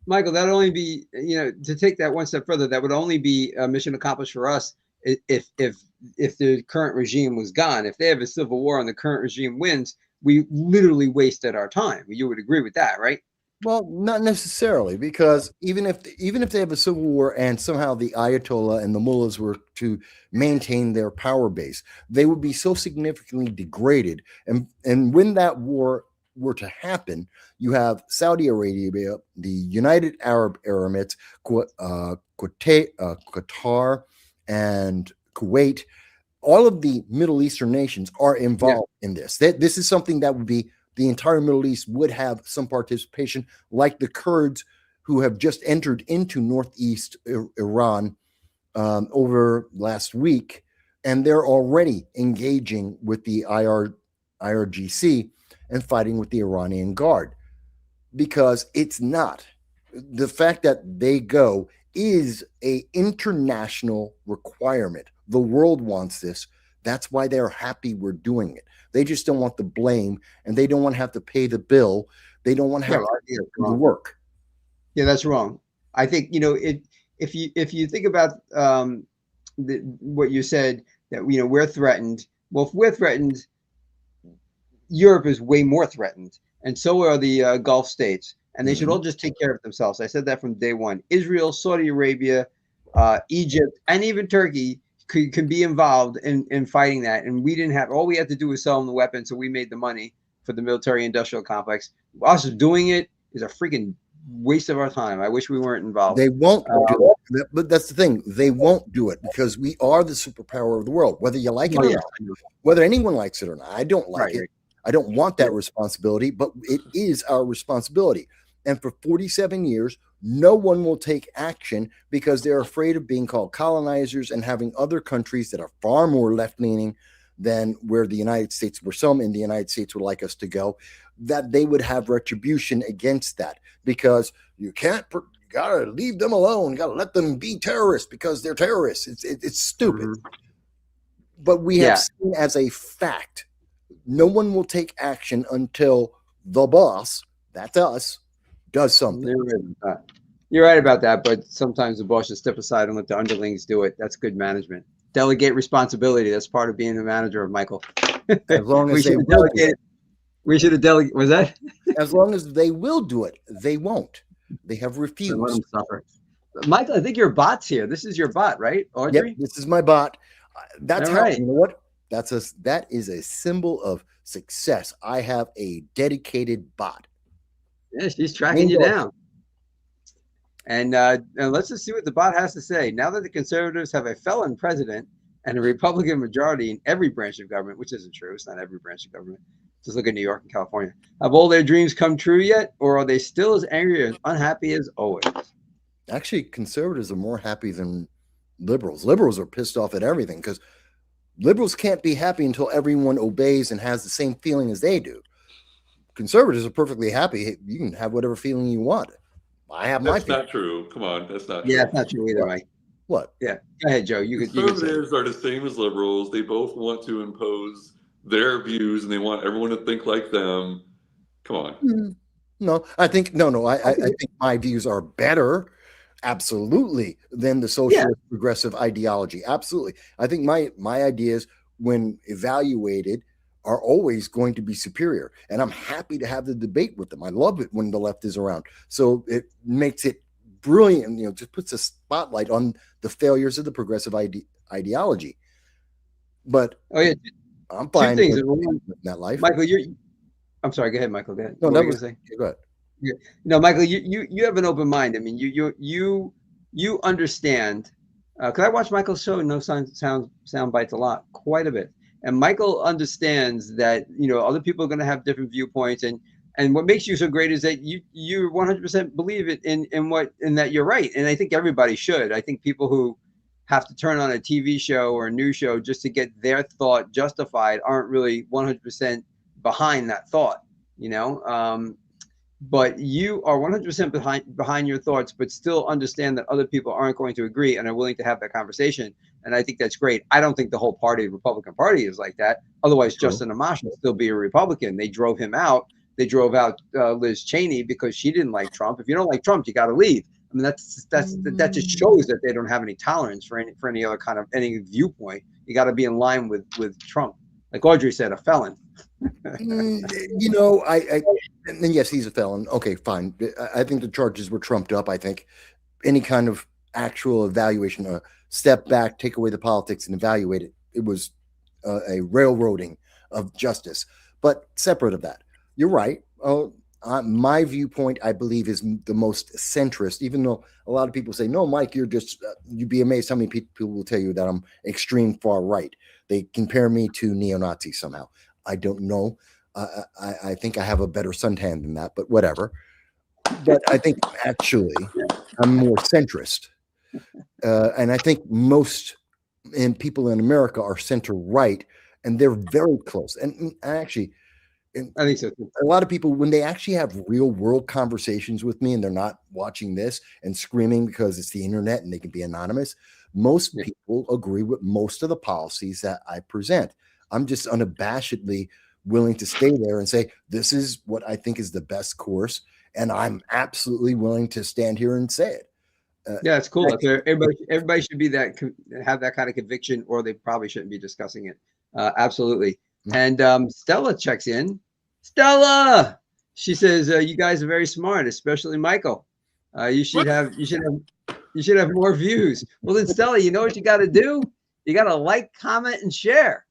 Michael, that'd only be, to take that one step further, that would only be a mission accomplished for us if the current regime was gone. If they have a civil war and the current regime wins, we literally wasted our time. You would agree with that, right? Well, not necessarily, because even if they have a civil war and somehow the Ayatollah and the mullahs were to maintain their power base, they would be so significantly degraded. And when that war were to happen, you have Saudi Arabia, the United Arab Emirates, Qatar, and Kuwait. All of the Middle Eastern nations are involved in this. This is something that would be, the entire Middle East would have some participation, like the Kurds, who have just entered into northeast Iran over last week, and they're already engaging with the IRGC and fighting with the Iranian Guard, because it's not. The fact that they go is an international requirement. The world wants this. That's why they're happy we're doing it. They just don't want the blame, and they don't want to have to pay the bill. They don't want to have to do the work. Yeah, that's wrong. I think, if you think about what you said, that we're threatened. Well, if we're threatened, Europe is way more threatened, and so are the Gulf states, and they should all just take care of themselves. I said that from day one. Israel, Saudi Arabia, Egypt, and even Turkey can be involved in fighting that. And we didn't have, all we had to do was sell them the weapons, so we made the money for the military-industrial complex. Us doing it is a freaking waste of our time. I wish we weren't involved. They won't do it, but that's the thing. They won't do it because we are the superpower of the world, whether you like it or not, whether anyone likes it or not. I don't like it. I don't want that responsibility, but it is our responsibility. And for 47 years, no one will take action because they're afraid of being called colonizers and having other countries that are far more left-leaning than where the United States, where some in the United States would like us to go, that they would have retribution against that, because you gotta leave them alone. You gotta let them be terrorists because they're terrorists. It's stupid. But we have seen as a fact, no one will take action until the boss, that's us, does something. You're right about that, but sometimes the boss should step aside and let the underlings do it. That's good management. Delegate responsibility. That's part of being a manager, Michael. As long as we should have delegated. We should have delegated. Was that? As long as they will do it, they won't. They have refused. Let them suffer. Michael, I think your bot's here. This is your bot, right, Audrey? Yep, this is my bot. That's how. Right. You know what? That is a symbol of success. I have a dedicated bot. Yeah, she's tracking you down. And let's just see what the bot has to say. Now that the conservatives have a felon president and a Republican majority in every branch of government, which isn't true. It's not every branch of government. Just look at New York and California. Have all their dreams come true yet? Or are they still as angry and unhappy as always? Actually, conservatives are more happy than liberals. Liberals are pissed off at everything because liberals can't be happy until everyone obeys and has the same feeling as they do. Conservatives are perfectly happy. You can have whatever feeling you want. I have my feeling. That's not true. Come on, that's not true. Yeah, it's not true either, Mike. What? Yeah. Go ahead, Joe. Conservatives are the same as liberals. They both want to impose their views and they want everyone to think like them. Come on. No, I think I think my views are better, absolutely, than the socialist progressive ideology. Absolutely. I think my ideas, when evaluated, are always going to be superior. And I'm happy to have the debate with them. I love it when the left is around. So it makes it brilliant, just puts a spotlight on the failures of the progressive ideology. But I'm Two fine things. with that life. Michael, I'm sorry. Go ahead, Michael. Go ahead. No, What that were you was. gonna say? Go ahead. Yeah. No, Michael, you have an open mind. I mean, you understand. Because I watch Michael's show, No Sound Bites a lot, quite a bit. And Michael understands that other people are going to have different viewpoints, and what makes you so great is that you 100% believe it in that you're right. And I think everybody should. I think people who have to turn on a TV show or a news show just to get their thought justified aren't really 100% behind that thought. But you are 100% behind your thoughts, but still understand that other people aren't going to agree and are willing to have that conversation. And I think that's great. I don't think the whole Republican Party is like that. Otherwise, Justin Amash would still be a Republican. They drove him out. They drove out Liz Cheney because she didn't like Trump. If you don't like Trump, you got to leave. I mean, that just shows that they don't have any tolerance for any other kind of any viewpoint. You got to be in line with Trump. Like Audrey said, a felon. And yes, he's a felon. Okay, fine. I think the charges were trumped up. I think any kind of actual evaluation, step back, take away the politics and evaluate it. It was a railroading of justice. But separate of that, you're right. My viewpoint, I believe, is the most centrist, even though a lot of people say, no, Mike, you'd be amazed how many people will tell you that I'm extreme far right. They compare me to neo-Nazi somehow. I don't know. I think I have a better suntan than that, but whatever. But I think actually I'm more centrist. And I think most people in America are center right, and they're very close. And actually, I think so too. A lot of people, when they actually have real world conversations with me and they're not watching this and screaming because it's the internet and they can be anonymous, most people agree with most of the policies that I present. I'm just unabashedly willing to stay there and say, this is what I think is the best course. And I'm absolutely willing to stand here and say it. Yeah, it's cool. Everybody should have that kind of conviction, or they probably shouldn't be discussing it. Absolutely. And Stella checks in. Stella, she says, you guys are very smart, especially Michael. You should have more views. Well, then, Stella, you know what you got to do? You got to like, comment, and share.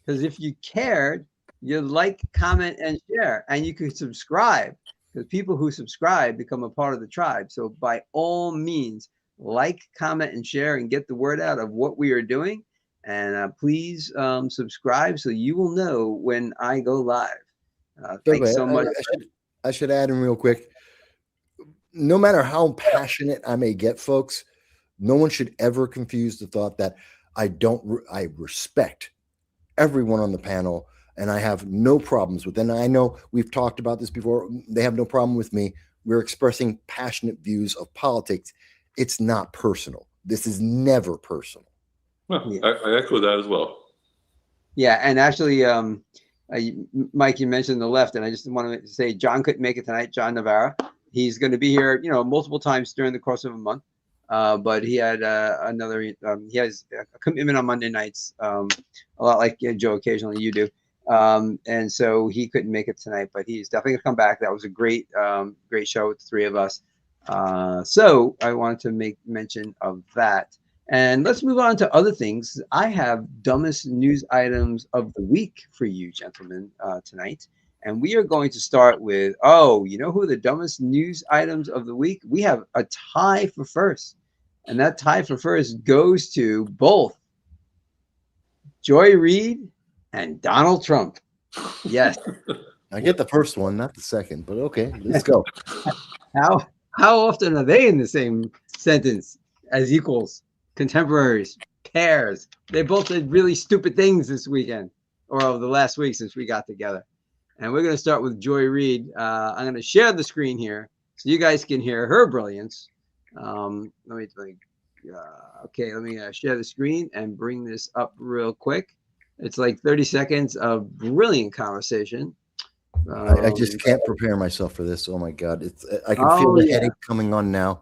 Because if you cared, you like, comment, and share, and you could subscribe. Because people who subscribe become a part of the tribe. So by all means, like, comment, and share, and get the word out of what we are doing. And please subscribe so you will know when I go live. Thanks so much. I should add in real quick. No matter how passionate I may get, folks, no one should ever confuse the thought that I respect everyone on the panel, and I have no problems with them. And I know we've talked about this before. They have no problem with me. We're expressing passionate views of politics. It's not personal. This is never personal. Well, yeah. I echo that as well. Yeah, and actually, Mike, you mentioned the left, and I just want to say John couldn't make it tonight. John Navarra, he's going to be here, multiple times during the course of a month. But he had he has a commitment on Monday nights, a lot like Joe, occasionally you do. And so he couldn't make it tonight, but he's definitely gonna come back. That was a great show with the three of us. So I wanted to make mention of that. And let's move on to other things. I have dumbest news items of the week for you, gentlemen, tonight. And we are going to start with, you know who the dumbest news items of the week? We have a tie for first. And that tie for first goes to both Joy Reid and Donald Trump. Yes. I get the first one, not the second, but okay, let's go. How often are they in the same sentence as equals, contemporaries, pairs? They both did really stupid things this weekend, or over the last week since we got together. And we're going to start with Joy Reid. I'm going to share the screen here so you guys can hear her brilliance. Let me share the screen and bring this up real quick. It's like 30 seconds of brilliant conversation. I just can't prepare myself for this. Oh my God. I can feel the headache coming on now.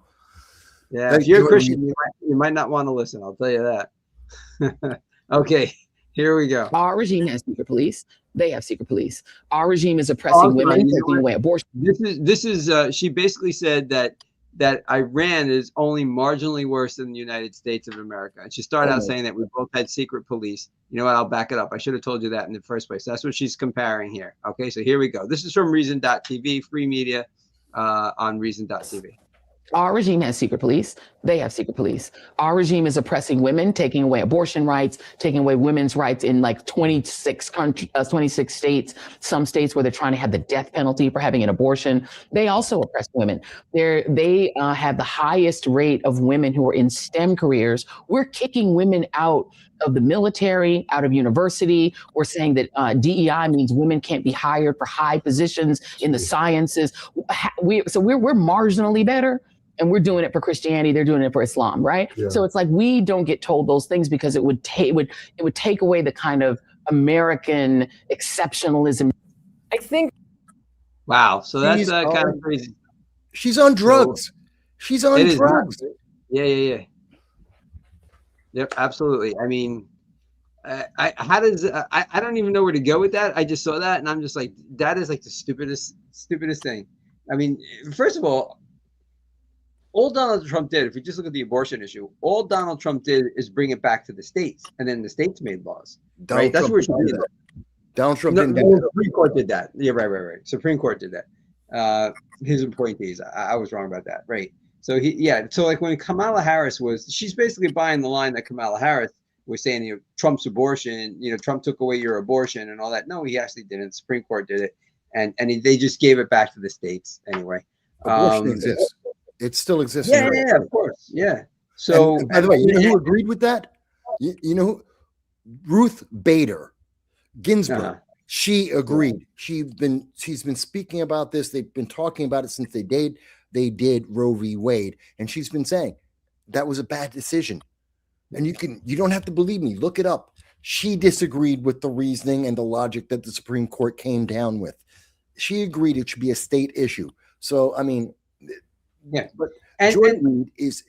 Yeah. If you're a Christian, you might not want to listen. I'll tell you that. Okay. Here we go. Our regime has secret police. They have secret police. Our regime is oppressing women, taking away abortion. This is she basically said that that Iran is only marginally worse than the United States of America. And she started out saying that we both had secret police. You know what? I'll back it up. I should have told you that in the first place. That's what she's comparing here. Okay, so here we go. This is from Reason.tv, free media on Reason.tv. Our regime has secret police. They have secret police. Our regime is oppressing women, taking away abortion rights, taking away women's rights in like 26 states, some states where they're trying to have the death penalty for having an abortion. They also oppress women. They have the highest rate of women who are in STEM careers. We're kicking women out of the military, out of university. We're saying that DEI means women can't be hired for high positions in the sciences. We're marginally better. And we're doing it for Christianity. They're doing it for Islam, right? Yeah. So it's like we don't get told those things because it would take away the kind of American exceptionalism. I think. Wow. So that's kind of crazy. She's on drugs. She's on drugs. Yeah. Yep, absolutely. I mean, I don't even know where to go with that. I just saw that and I'm just like, that is like the stupidest thing. I mean, first of all Donald Trump did, if you just look at the abortion issue, all Donald Trump did is bring it back to the states, and then the states made laws. Right? That's where Donald Trump didn't do that. Supreme Court did that. Yeah, right. Supreme Court did that. His appointees. I was wrong about that. Right. So So like when Kamala Harris she's basically buying the line that Kamala Harris was saying, Trump's abortion, Trump took away your abortion and all that. No, he actually didn't. The Supreme Court did it, and they just gave it back to the states anyway. Abortion exists. It still exists. Yeah, of course. Yeah. So, and by the way, you know who agreed with that? You know who? Ruth Bader Ginsburg. She agreed. She's been speaking about this. They've been talking about it since they did Roe v. Wade, and she's been saying that was a bad decision. And you don't have to believe me. Look it up. She disagreed with the reasoning and the logic that the Supreme Court came down with. She agreed it should be a state issue. So I mean. Yeah, but Joy Reid is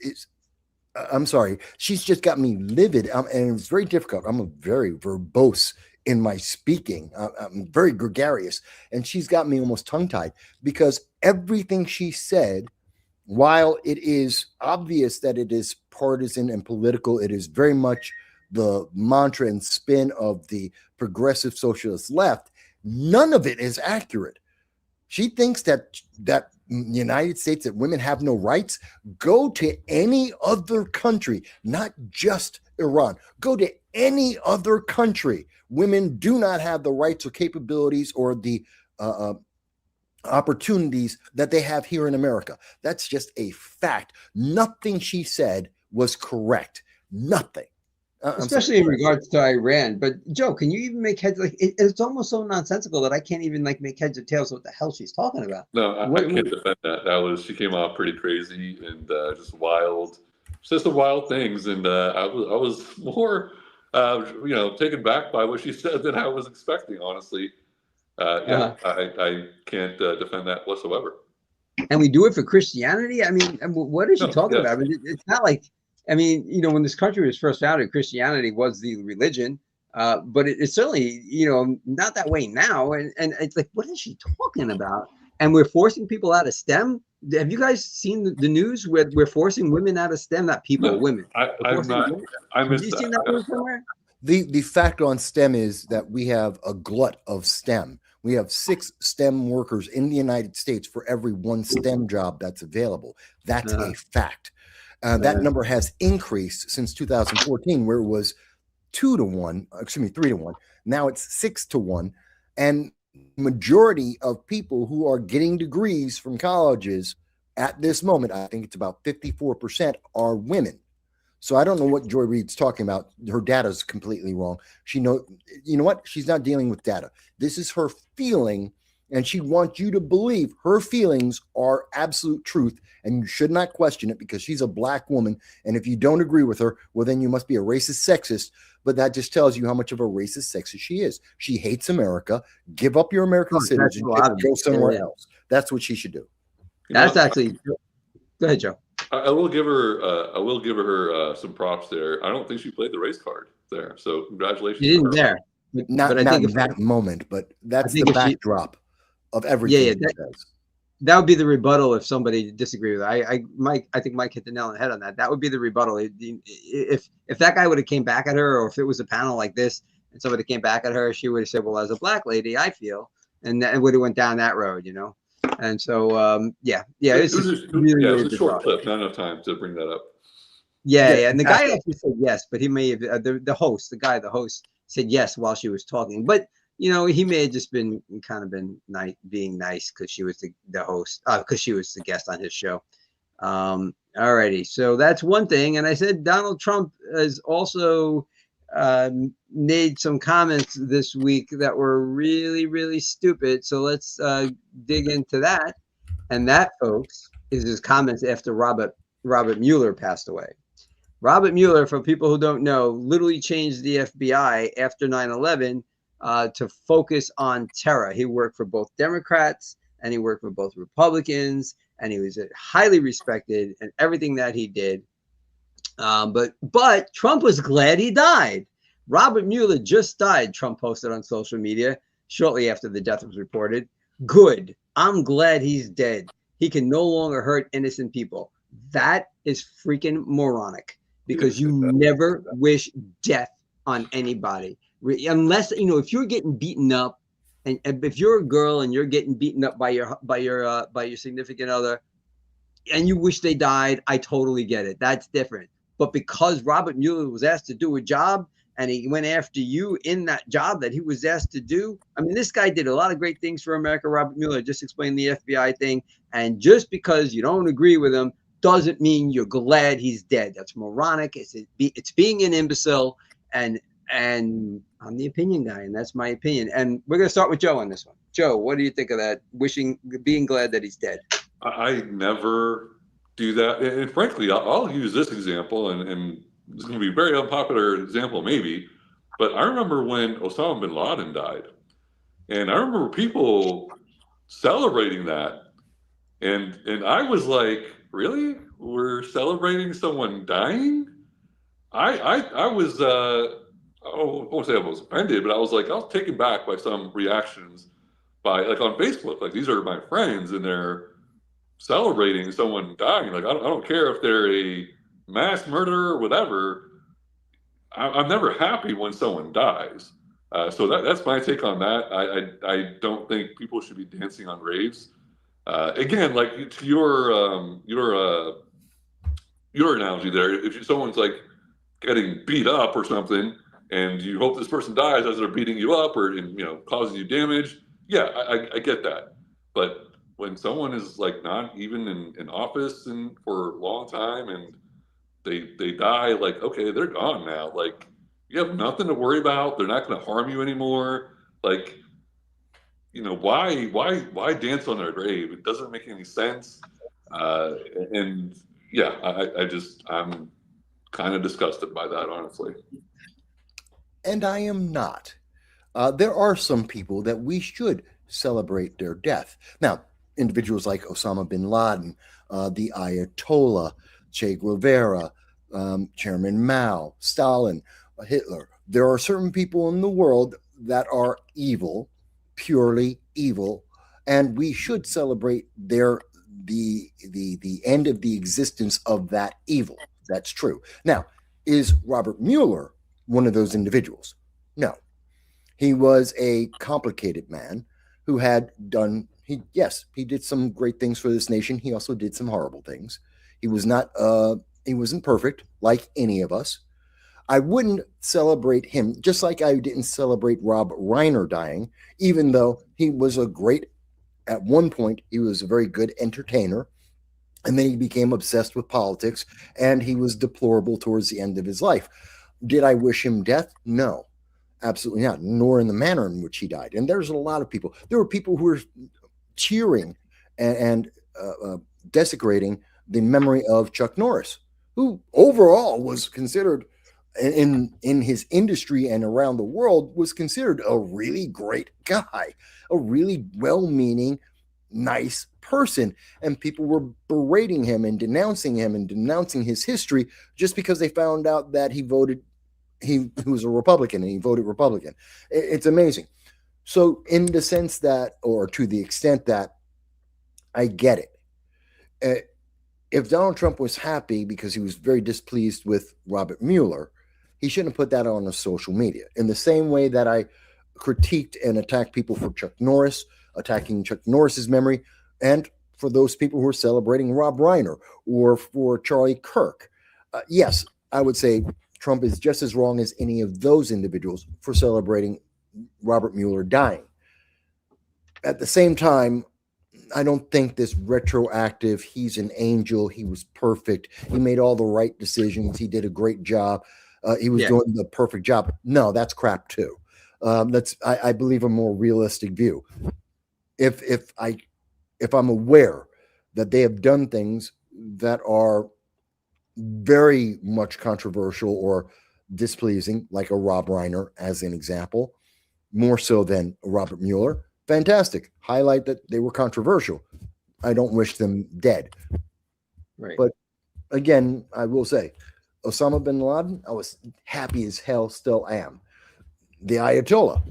I'm sorry, she's just got me livid, and it's very difficult. I'm very verbose in my speaking. I'm very gregarious, and she's got me almost tongue-tied because everything she said, while it is obvious that it is partisan and political, it is very much the mantra and spin of the progressive socialist left. None of it is accurate. She thinks that United States, that women have no rights. Go to any other country, not just Iran. Go to any other country. Women do not have the rights or capabilities or the opportunities that they have here in America. That's just a fact. Nothing she said was correct. Nothing. Especially in regards to Iran. But Joe, can you even make heads? Like it's almost so nonsensical that I can't even like make heads or tails of what the hell she's talking about. No, I can't defend that. She came out pretty crazy and just wild, just some wild things. And I was more, taken back by what she said than I was expecting. Honestly, I can't defend that whatsoever. And we do it for Christianity. I mean, what is she talking about? I mean, it's not like. I mean, when this country was first founded, Christianity was the religion, but it's certainly, not that way now. And it's like, what is she talking about? And we're forcing people out of STEM. Have you guys seen the news where we're forcing women out of STEM? Not people, women. I've not. I missed that. Have you seen that news somewhere? The fact on STEM is that we have a glut of STEM. We have 6 STEM workers in the United States for every 1 STEM job that's available. That's a fact. That number has increased since 2014, where it was 3 to 1. Now it's 6 to 1. And majority of people who are getting degrees from colleges at this moment, I think it's about 54%, are women. So I don't know what Joy Reid's talking about. Her data is completely wrong. You know what? She's not dealing with data. This is her feeling, and she wants you to believe her feelings are absolute truth, and you should not question it because she's a black woman. And if you don't agree with her, well, then you must be a racist sexist. But that just tells you how much of a racist sexist she is. She hates America. Give up your American citizenship and go somewhere else. That's what she should do. That's actually. Go ahead, Joe. I will give her some props there. I don't think she played the race card there. So congratulations. She didn't there. Not in that moment, but that's the backdrop of everything. Yeah. that would be the rebuttal if somebody disagreed with it. I think Mike hit the nail on the head on that. That would be the rebuttal. If that guy would have came back at her, or if it was a panel like this and somebody came back at her, she would have said, well, as a black lady, I feel, and that would have went down that road, you know? And so, yeah, It was really, it really was a short bizarre. clip, not enough time to bring that up. Yeah. And the guy actually said yes, but he may have, the host said yes while she was talking. But, you know, he may have just been being nice because she was the host, because she was the guest on his show. Alrighty. So that's one thing. And I said Donald Trump has also made some comments this week that were really, really stupid. So let's dig into that. And that, folks, is his comments after Robert Mueller passed away. Robert Mueller, for people who don't know, literally changed the FBI after 9/11 to focus on terror. He worked for both Democrats and he worked for both Republicans, and he was highly respected in everything that he did. But Trump was glad he died. Robert Mueller just died, Trump posted on social media shortly after the death was reported. Good. I'm glad he's dead. He can no longer hurt innocent people. That is freaking moronic, because you never wish death on anybody. Unless, you know, if you're getting beaten up, and if you're a girl and you're getting beaten up by your significant other, and you wish they died, I totally get it. That's different. But because Robert Mueller was asked to do a job and he went after you in that job that he was asked to do, I mean, this guy did a lot of great things for America. Robert Mueller just explained the FBI thing. And just because you don't agree with him doesn't mean you're glad he's dead. That's moronic. It's being an imbecile. And I'm the opinion guy, and that's my opinion. And we're going to start with Joe on this one. Joe, what do you think of that? Being glad that he's dead? I never do that. And frankly, I'll use this example, and it's going to be a very unpopular example maybe, but I remember when Osama bin Laden died. And I remember people celebrating that. And I was like, really? We're celebrating someone dying? I was, I won't say I was offended, but I was taken back by some reactions by, like, on Facebook. Like, these are my friends and they're celebrating someone dying. Like, I don't care if they're a mass murderer or whatever. I'm never happy when someone dies. So that's my take on that. I don't think people should be dancing on graves. Again, like, to your analogy there, if someone's like getting beat up or something, and you hope this person dies as they're beating you up or causing you damage, yeah, I get that. But when someone is like not even in office and for a long time and they die, like, okay, they're gone now. Like, you have nothing to worry about. They're not going to harm you anymore. Like, why dance on their grave? It doesn't make any sense. And yeah, I'm kind of disgusted by that, honestly. And I am not. There are some people that we should celebrate their death. Now, individuals like Osama bin Laden, the Ayatollah, Che Guevara, Chairman Mao, Stalin, Hitler. There are certain people in the world that are evil, purely evil, and we should celebrate the end of the existence of that evil. That's true. Now, is Robert Mueller one of those individuals? No. He was a complicated man who had done, he did some great things for this nation. He also did some horrible things. He wasn't perfect like any of us. I wouldn't celebrate him, just like I didn't celebrate Rob Reiner dying, even though he was at one point, he was a very good entertainer. And then he became obsessed with politics, and he was deplorable towards the end of his life. Did I wish him death? No, absolutely not, nor in the manner in which he died. And there's a lot of people. There were people who were cheering and desecrating the memory of Chuck Norris, who overall was considered in his industry and around the world was considered a really great guy, a really well-meaning, nice person. And people were berating him and denouncing his history just because they found out that he was a Republican and he voted Republican. It's amazing. So in the sense that, or to the extent that I get it. If Donald Trump was happy because he was very displeased with Robert Mueller, he shouldn't have put that on his social media. In the same way that I critiqued and attacked people for Chuck Norris, attacking Chuck Norris's memory, and for those people who are celebrating Rob Reiner or for Charlie Kirk. Yes, I would say Trump is just as wrong as any of those individuals for celebrating Robert Mueller dying. At the same time, I don't think this retroactive, he's an angel, he was perfect, he made all the right decisions, he did a great job, he was doing the perfect job. No, that's crap too. That's I believe a more realistic view. If I'm aware that they have done things that are very much controversial or displeasing, like a Rob Reiner as an example, more so than Robert Mueller, fantastic. Highlight that they were controversial. I don't wish them dead. Right. But again, I will say, Osama bin Laden, I was happy as hell, still am. The Ayatollah,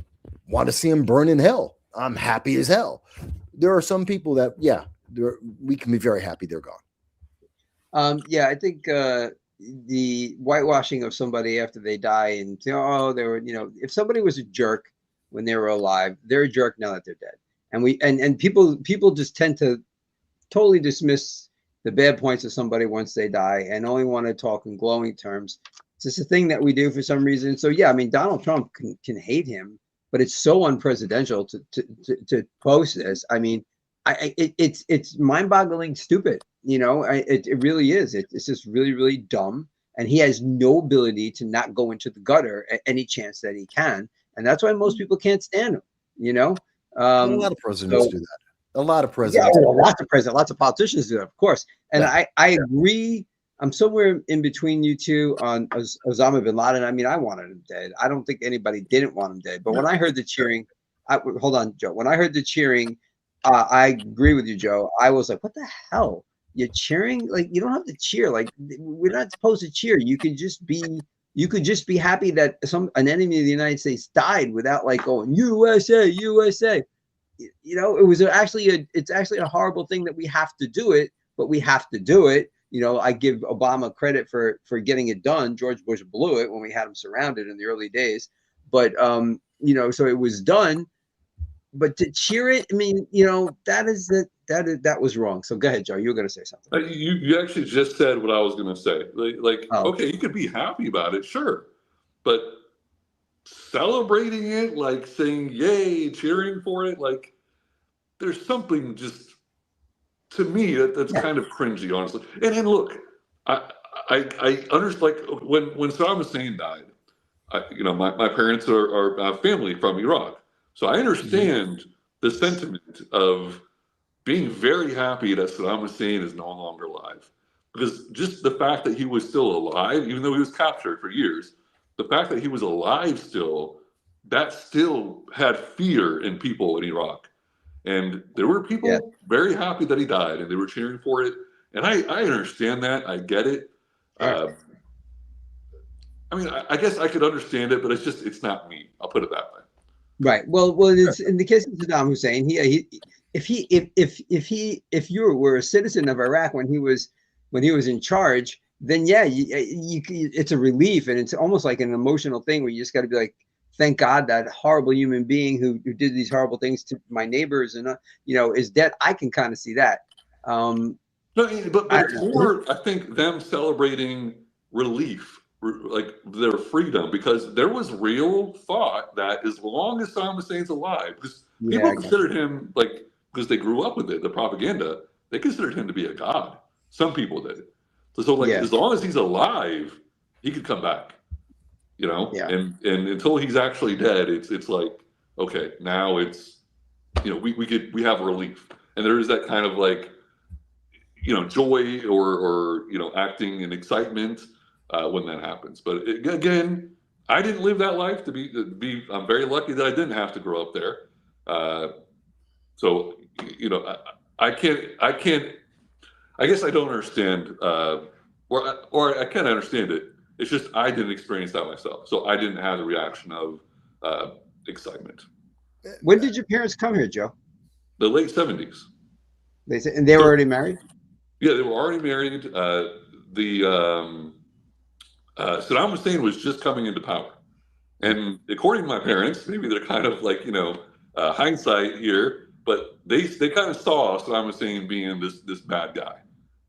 want to see him burn in hell. I'm happy as hell. There are some people that, we can be very happy they're gone. I think the whitewashing of somebody after they die and they were, if somebody was a jerk when they were alive, they're a jerk now that they're dead. And people just tend to totally dismiss the bad points of somebody once they die and only want to talk in glowing terms. It's just a thing that we do for some reason. So yeah, I mean, Donald Trump can hate him, but it's so unpresidential to post this. I mean, it's mind-boggling stupid. It really is. It's just really, really dumb. And he has no ability to not go into the gutter at any chance that he can. And that's why most people can't stand him. A lot of presidents do that. A lot of presidents. Yeah, lots of politicians do that, of course. And I agree. I'm somewhere in between you two on Osama bin Laden. I mean, I wanted him dead. I don't think anybody didn't want him dead. But when I heard the cheering, hold on, Joe. When I heard the cheering, I agree with you, Joe. I was like, what the hell? You're cheering? Like, you don't have to cheer. Like, we're not supposed to cheer. You could just be happy that an enemy of the United States died without like going USA, USA. It's actually a horrible thing that we have to do it, but we have to do it. I give Obama credit for getting it done. George Bush blew it when we had him surrounded in the early days, but so it was done. But to cheer it, I mean, that was wrong. So go ahead, Joe. You were going to say something. You actually just said what I was going to say. Okay, you could be happy about it, sure, but celebrating it, like saying yay, cheering for it, like there's something just to me that's kind of cringy, honestly. And look, I understand, like when Saddam Hussein died, my parents are family from Iraq, so I understand the sentiment of being very happy that Saddam Hussein is no longer alive, because just the fact that he was still alive, even though he was captured for years, the fact that he was alive still, that still had fear in people in Iraq. And there were people very happy that he died and they were cheering for it. And I understand that. I get it. I mean, I guess I could understand it, but it's not me. I'll put it that way. Right. Well, it's in the case of Saddam Hussein, if you were a citizen of Iraq when he was in charge, then it's a relief, and it's almost like an emotional thing where you just got to be like, thank God that horrible human being who did these horrible things to my neighbors and is dead. I can kind of see that. No, but I think them celebrating relief, like their freedom, because there was real thought that as long as Saddam Hussein's alive, because people considered him, like, because they grew up with it, the propaganda, they considered him to be a god. Some people did. So as long as he's alive, he could come back. And until he's actually dead, it's like, okay, now it's, we have relief, and there is that kind of like, joy or acting and excitement when that happens. But again, I didn't live that life to be. I'm very lucky that I didn't have to grow up there. So I can't. I guess I don't understand, or I can understand it. It's just I didn't experience that myself, so I didn't have the reaction of excitement. When did your parents come here, Joe? The late 70s. They said, and they were already married. Yeah, they were already married. Saddam Hussein was just coming into power, and according to my parents, maybe they're kind of like hindsight here, but they kind of saw Saddam Hussein being this bad guy,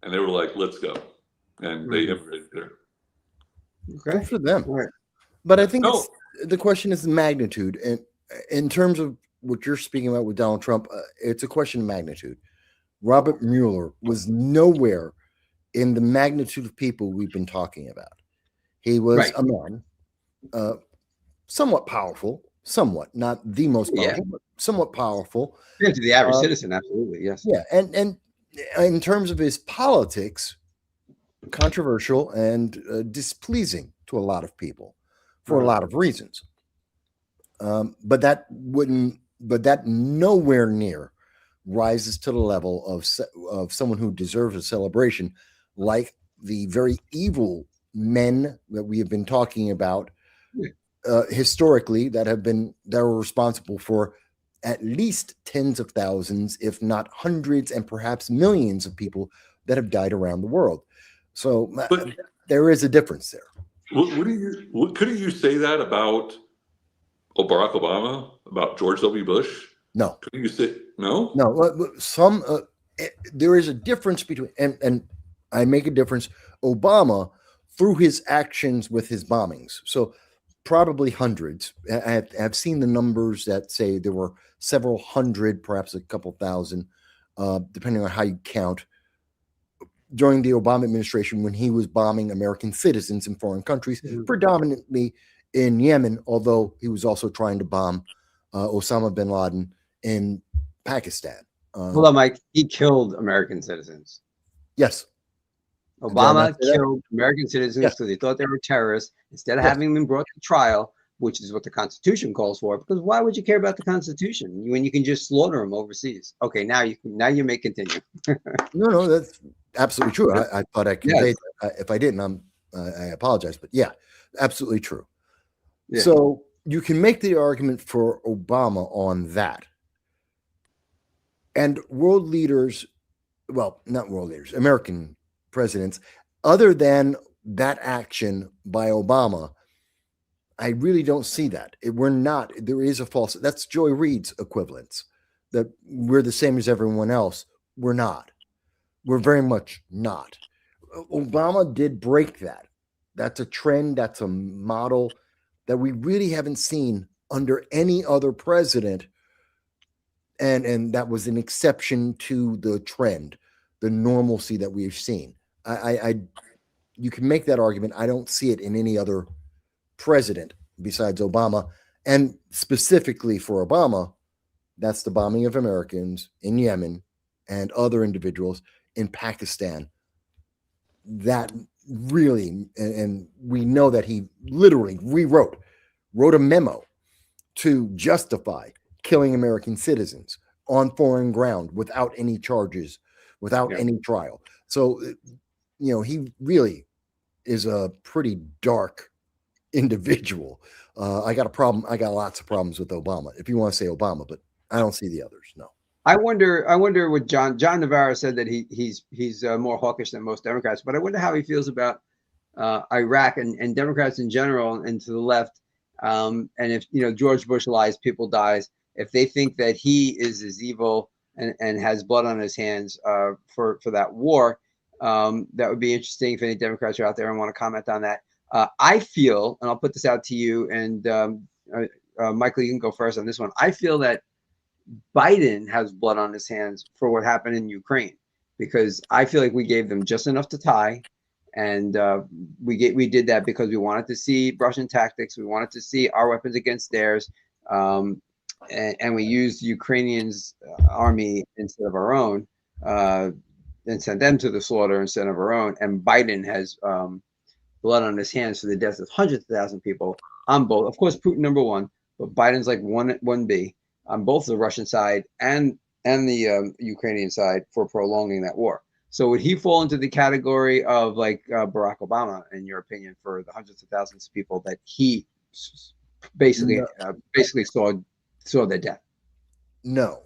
and they were like, "Let's go," and they immigrated there. Okay. Good for them. All right. But I think the question is the magnitude, and in terms of what you're speaking about with Donald Trump, it's a question of magnitude. Robert Mueller was nowhere in the magnitude of people we've been talking about. He was a man, somewhat powerful, somewhat, not the most powerful, but somewhat powerful. Yeah, to the average citizen, absolutely, yes. Yeah, and in terms of his politics, controversial and displeasing to a lot of people for a lot of reasons. But that nowhere near rises to the level of someone who deserves a celebration, like the very evil men that we have been talking about historically that were responsible for at least tens of thousands, if not hundreds and perhaps millions of people that have died around the world. So there is a difference there. Couldn't you say that about Barack Obama, about George W. Bush? No. Couldn't you say no? No. There is a difference between, and I make a difference. Obama, through his actions with his bombings, so probably hundreds. I've seen the numbers that say there were several hundred, perhaps a couple thousand, depending on how you count, during the Obama administration when he was bombing American citizens in foreign countries, predominantly in Yemen, although he was also trying to bomb Osama bin Laden in Pakistan. Hold on, Mike. He killed American citizens. Yes. Obama killed American citizens because they thought they were terrorists instead of having them brought to trial, which is what the Constitution calls for. Because why would you care about the Constitution when you can just slaughter them overseas? Okay, now you may continue. No, that's absolutely true. I thought I conveyed that. If I didn't, I apologize. But yeah, absolutely true. Yeah. So you can make the argument for Obama on that. And world leaders, well, not world leaders, American presidents, other than that action by Obama, I really don't see that. There is a false, that's Joy Reid's equivalence, that we're the same as everyone else. We're not. We're very much not. Obama did break that. That's a trend. That's a model that we really haven't seen under any other president. And that was an exception to the trend, the normalcy that we've seen. You can make that argument. I don't see it in any other president besides Obama. And specifically for Obama, that's the bombing of Americans in Yemen and other individuals in Pakistan. That really, and we know that he literally wrote a memo to justify killing American citizens on foreign ground without any charges, without any trial. So, he really is a pretty dark individual. I got lots of problems with Obama, if you want to say Obama, but I don't see the others. No. I wonder what John Navarro said, that he's more hawkish than most Democrats, but I wonder how he feels about Iraq and Democrats in general and to the left. And if George Bush lies, people dies. If they think that he is as evil and has blood on his hands for that war, that would be interesting if any Democrats are out there and want to comment on that. I feel, and I'll put this out to you, and Michael, you can go first on this one. I feel that Biden has blood on his hands for what happened in Ukraine, because I feel like we gave them just enough to tie. And we did that because we wanted to see Russian tactics. We wanted to see our weapons against theirs. And we used Ukrainians' army instead of our own, and sent them to the slaughter instead of our own. And Biden has blood on his hands for the deaths of hundreds of thousands of people on both. Of course, Putin #1, but Biden's like 1B on both the Russian side and the Ukrainian side for prolonging that war. So would he fall into the category of like Barack Obama, in your opinion, for the hundreds of thousands of people that he basically saw their death? No,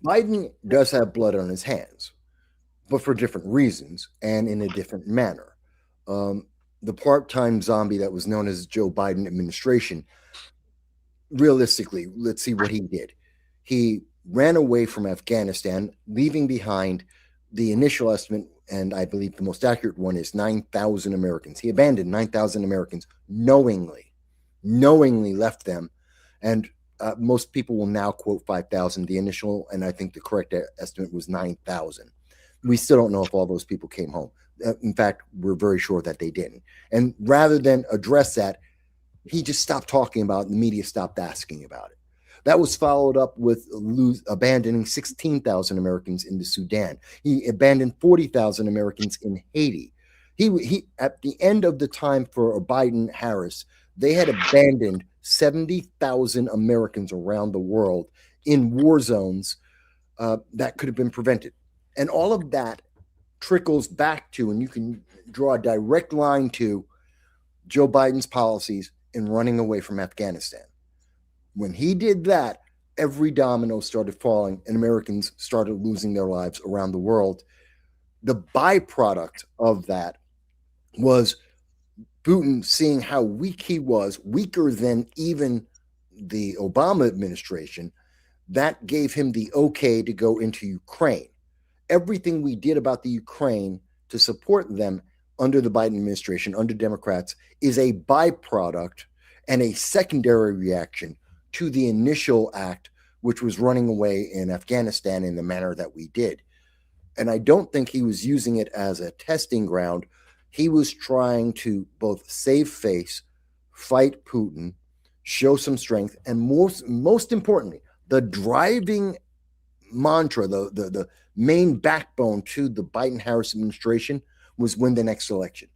Biden does have blood on his hands, but for different reasons and in a different manner. The part-time zombie that was known as Joe Biden administration, realistically, let's see what he did. He ran away from Afghanistan, leaving behind the initial estimate, and I believe the most accurate one is 9,000 Americans. He abandoned 9,000 Americans knowingly left them. And most people will now quote 5,000. The initial, and I think the correct estimate was 9,000. We still don't know if all those people came home. In fact, we're very sure that they didn't. And rather than address that, he just stopped talking about it, and the media stopped asking about it. That was followed up with abandoning 16,000 Americans in the Sudan. He abandoned 40,000 Americans in Haiti. He at the end of the time for Biden-Harris, they had abandoned 70,000 Americans around the world in war zones that could have been prevented. And all of that trickles back to, and you can draw a direct line to, Joe Biden's policies in running away from Afghanistan. When he did that, every domino started falling and Americans started losing their lives around the world. The byproduct of that was Putin seeing how weak he was, weaker than even the Obama administration. That gave him the okay to go into Ukraine. Everything we did about the Ukraine to support them under the Biden administration, under Democrats, is a byproduct and a secondary reaction to the initial act, which was running away in Afghanistan in the manner that we did. And I don't think he was using it as a testing ground. He was trying to both save face, fight Putin, show some strength, and most importantly, the driving mantra, the main backbone to the Biden-Harris administration was win the next election.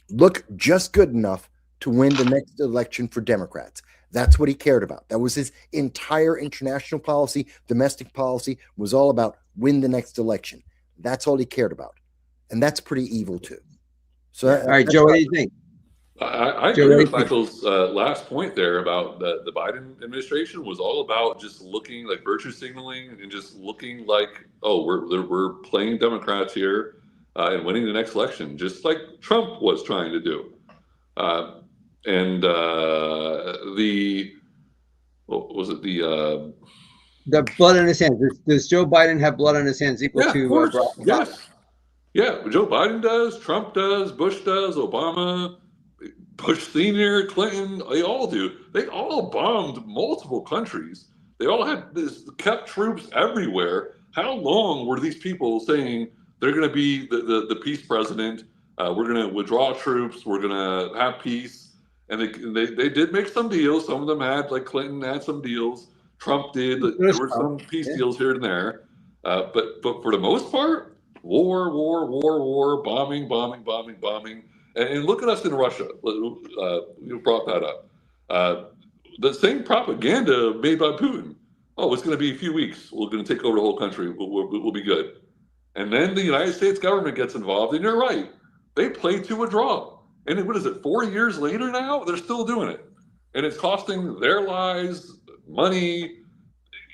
Look just good enough to win the next election for Democrats. That's what he cared about. That was his entire international policy, domestic policy, was all about win the next election. That's all he cared about. And that's pretty evil too. So, all right, Joe, what do you think? I agree with Michael's last point there about the Biden administration was all about just looking like virtue signaling and just looking like, oh, we're playing Democrats here and winning the next election, just like Trump was trying to do. What was it? The blood on his hands. Does Joe Biden have blood on his hands equal to Barack Obama? Yes. Yeah, Joe Biden does, Trump does, Bush does, Obama, Bush Sr., Clinton, they all do. They all bombed multiple countries. They all had kept troops everywhere. How long were these people saying they're going to be the peace president? We're going to withdraw troops. We're going to have peace. And they did make some deals. Some of them had, like Clinton had some deals. Trump did. There were some peace deals here and there. But for the most part, war, bombing. And look at us in Russia. You brought that up. The same propaganda made by Putin. Oh, it's going to be a few weeks. We're going to take over the whole country. We'll be good. And then the United States government gets involved. And you're right. They play to a draw. And what is it, 4 years later now? They're still doing it. And it's costing their lives, money,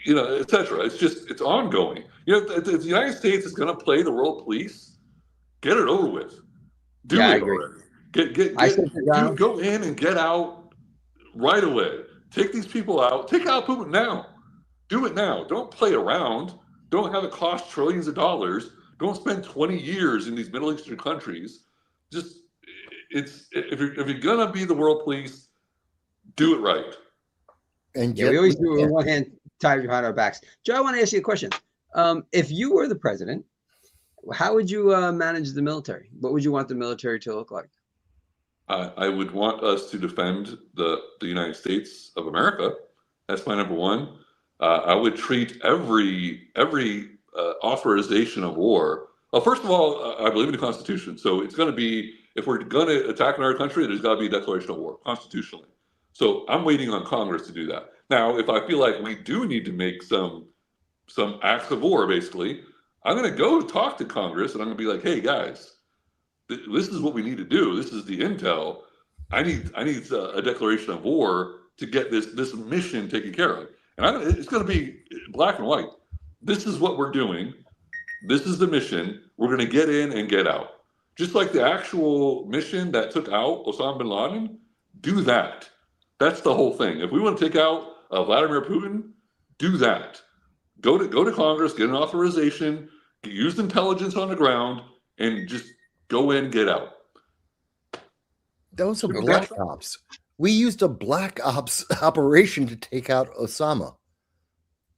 et cetera. It's ongoing. If the United States is going to play the world police, get it over with. I agree. Go in and get out right away. Take these people out. Take out Putin now. Do it now. Don't play around. Don't have it cost trillions of dollars. Don't spend 20 years in these Middle Eastern countries. If you're gonna be the world police, do it right. And we always do it with one hand tied behind our backs. Joe, I want to ask you a question. If you were the president, how would you manage the military? What would you want the military to look like? I would want us to defend the United States of America. That's my number one. I would treat every authorization of war. Well, first of all, I believe in the Constitution. So it's going to be, if we're going to attack another country, there's got to be a declaration of war constitutionally. So I'm waiting on Congress to do that. Now, if I feel like we do need to make some acts of war, basically, I'm going to go talk to Congress and I'm going to be like, hey, guys, this is what we need to do. This is the intel. I need a declaration of war to get this mission taken care of. And it's going to be black and white. this is what we're doing. This is the mission. We're going to get in and get out. Just like the actual mission that took out Osama bin Laden, do that. That's the whole thing. If we want to take out Vladimir Putin, do that. Go to Congress, get an authorization, use intelligence on the ground, and just go in, get out. That was a black ops. We used a black ops operation to take out Osama.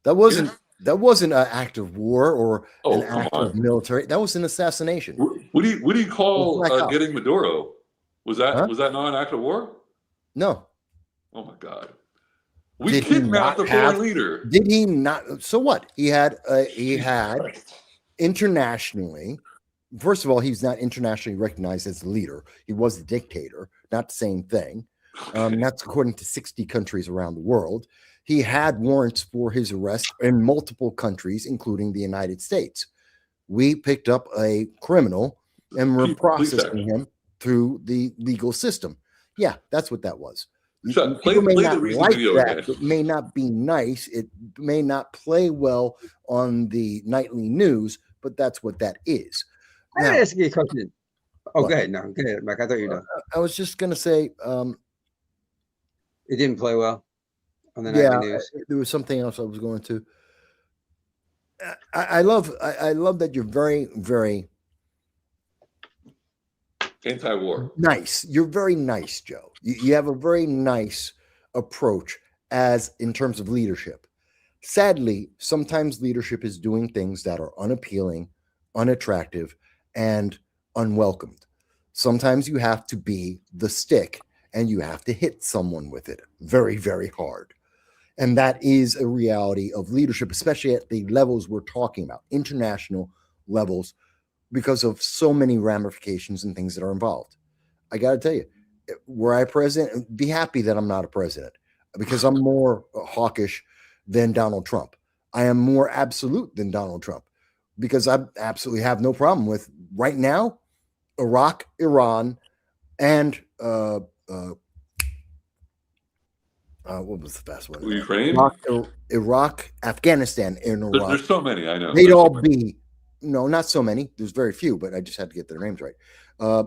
That wasn't an act of war or an act of military. That was an assassination. What do you call getting Maduro? Was that not an act of war? No. Oh my God. We kidnapped the foreign leader. Did he not? So what? He had internationally. First of all, he's not internationally recognized as a leader. He was a dictator. Not the same thing. That's according to 60 countries around the world. He had warrants for his arrest in multiple countries, including the United States. We picked up a criminal and we're processing him through the legal system. Yeah, that's what that was. Play the recent video again. It may not be nice. It may not play well on the nightly news, but that's what that is. I'm going to ask you a question. Oh, go ahead. No, go ahead, Mike. I thought you were done. I was just going to say. It didn't play well on the nightly news. There was something else I was going to. I love that you're very, very anti-war. Nice. You're very nice, Joe. You have a very nice approach as in terms of leadership. Sadly, sometimes leadership is doing things that are unappealing, unattractive, and unwelcomed. Sometimes you have to be the stick and you have to hit someone with it very, very hard. And that is a reality of leadership, especially at the levels we're talking about, international levels, because of so many ramifications and things that are involved. I got to tell you, were I president, be happy that I'm not a president, because I'm more hawkish than Donald Trump. I am more absolute than Donald Trump, because I absolutely have no problem with right now, Iraq, Iran, and what was the fast one? Ukraine? Iraq, Afghanistan, and Iraq. There's so many, I know. They'd all be, no, not so many. There's very few, but I just had to get their names right.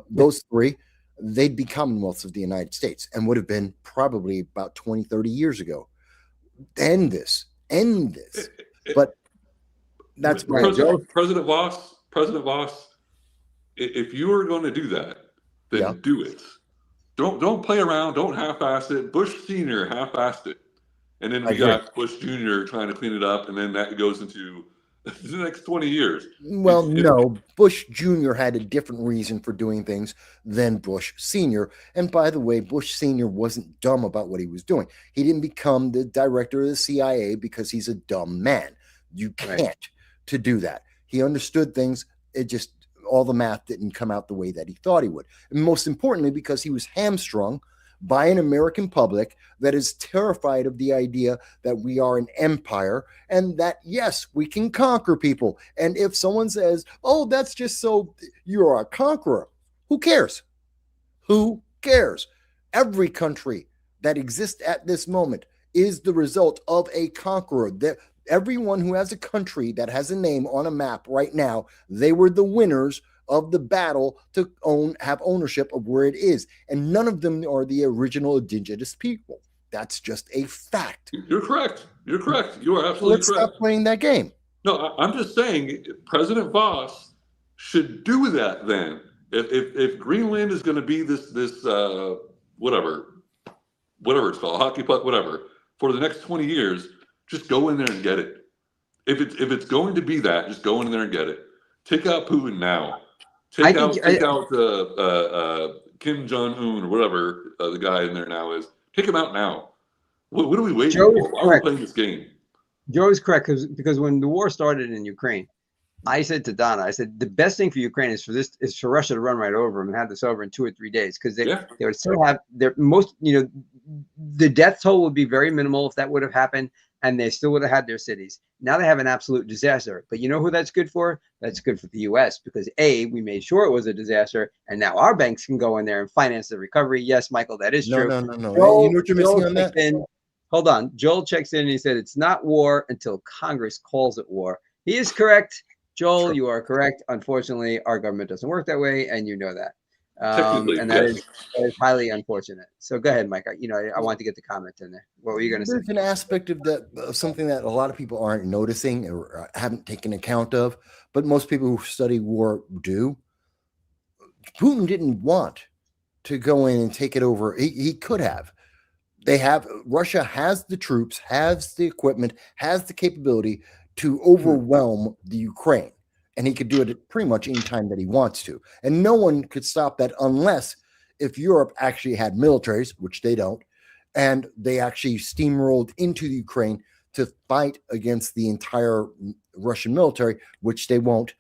Those three, they'd be commonwealths of the United States and would have been probably about 20, 30 years ago. End this. But that's President Voss, if you are going to do that, then do it. Don't play around. Don't half-ass it. Bush Sr. half-assed it. And then we got Bush Jr. trying to clean it up, and then that goes into the next 20 years. Well, no. Bush Jr. had a different reason for doing things than Bush Sr. And by the way, Bush Sr. wasn't dumb about what he was doing. He didn't become the director of the CIA because he's a dumb man. You can't to do that. He understood things. It just, all the math didn't come out the way that he thought he would. And most importantly, because he was hamstrung by an American public that is terrified of the idea that we are an empire and that, yes, we can conquer people. And if someone says, oh, that's just so you're a conqueror, who cares? Who cares? Every country that exists at this moment is the result of a conqueror. Everyone who has a country that has a name on a map right now, they were the winners of the battle to have ownership of where it is. And none of them are the original indigenous people. That's just a fact. You're correct. You are absolutely correct. Let's stop playing that game. No, I'm just saying President Voss should do that then. If Greenland is going to be this whatever it's called, hockey puck, whatever, for the next 20 years, just go in there and get it. If it's going to be that, just go in there and get it. Take out Putin now. Take out Kim Jong-un or whatever the guy in there now is. Take him out now. What are we waiting for? Why are we playing this game? Joe is correct because when the war started in Ukraine, I said to Donna, I said the best thing for Ukraine is for Russia to run right over them and have this over in 2 or 3 days, because they would still have their most, the death toll would be very minimal if that would have happened, and they still would have had their cities. Now they have an absolute disaster. But you know who that's good for? That's good for the U.S. because we made sure it was a disaster, and now our banks can go in there and finance the recovery. Yes, Michael, that is true. No. You know what you're missing on that? hold on. Joel checks in and he said it's not war until Congress calls it war. He is correct. Joel, Sure. you are correct. Unfortunately, our government doesn't work that way, and you know that. Technically, And that yes. is highly unfortunate. So go ahead, Mike. I want to get the comment in there. What were you going to say? There's an aspect of that, something that a lot of people aren't noticing or haven't taken account of, but most people who study war do. Putin didn't want to go in and take it over. He could have. Russia has the troops, has the equipment, has the capability to overwhelm the Ukraine. And he could do it pretty much any time that he wants to. And no one could stop that unless if Europe actually had militaries, which they don't, and they actually steamrolled into the Ukraine to fight against the entire Russian military, which they won't,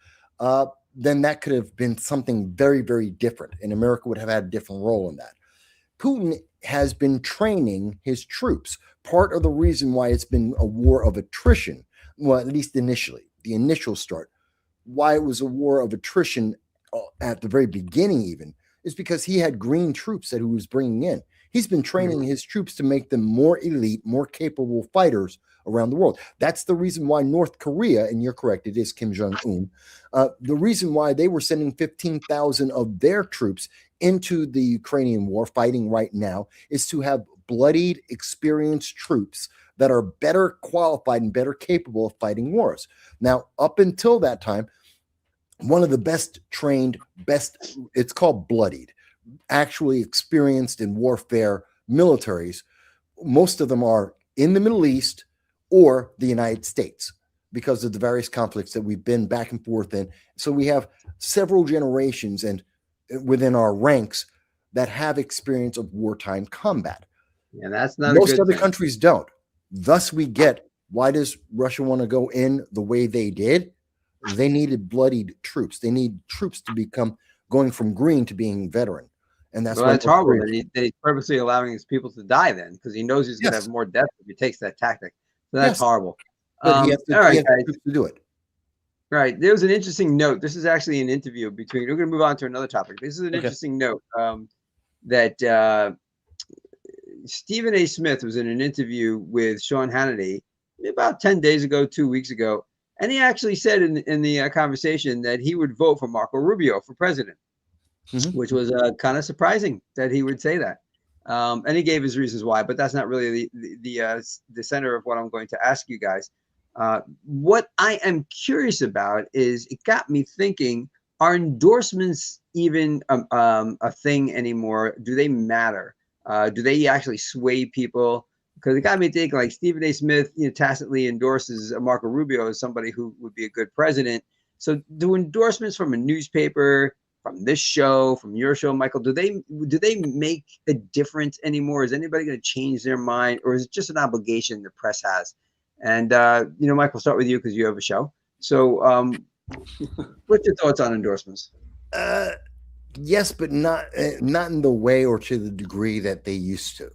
then that could have been something very, very different. And America would have had a different role in that. Putin has been training his troops. Part of the reason why it's been a war of attrition, well, at least initially, the initial start, why it was a war of attrition at the very beginning even, is because he had green troops that he was bringing in. He's been training his troops to make them more elite, more capable fighters around the world. That's the reason why North Korea, and you're correct, it is Kim Jong-un, the reason why they were sending 15,000 of their troops into the Ukrainian war fighting right now is to have bloodied, experienced troops that are better qualified and better capable of fighting wars. Now, up until that time, one of the best trained, it's called bloodied, actually experienced in warfare militaries, most of them are in the Middle East or the United States because of the various conflicts that we've been back and forth in. So we have several generations and within our ranks that have experience of wartime combat. And that's not most a good other thing. countries don't. Thus we get, why does Russia want to go in the way they did? They needed bloodied troops. They need troops to become going from green to being veteran. And that's that's horrible that he's purposely allowing his people to die then, because he knows he's going to have more death if he takes that tactic. So that's horrible. But he has to do it. Right. There was an interesting note. This is actually an interview between, we're going to move on to another topic. This is an interesting note that Stephen A. Smith was in an interview with Sean Hannity about 10 days ago, 2 weeks ago. And he actually said in the conversation that he would vote for Marco Rubio for president, which was kind of surprising that he would say that. And he gave his reasons why, but that's not really the center of what I'm going to ask you guys. What I am curious about is, it got me thinking, are endorsements even a thing anymore? Do they matter? Do they actually sway people? Because it got me thinking, like Stephen A. Smith, tacitly endorses Marco Rubio as somebody who would be a good president. So do endorsements from a newspaper, from this show, from your show, Michael, do they make a difference anymore? Is anybody going to change their mind, or is it just an obligation the press has? And Michael, start with you because you have a show. So what's your thoughts on endorsements? Yes, but not in the way or to the degree that they used to.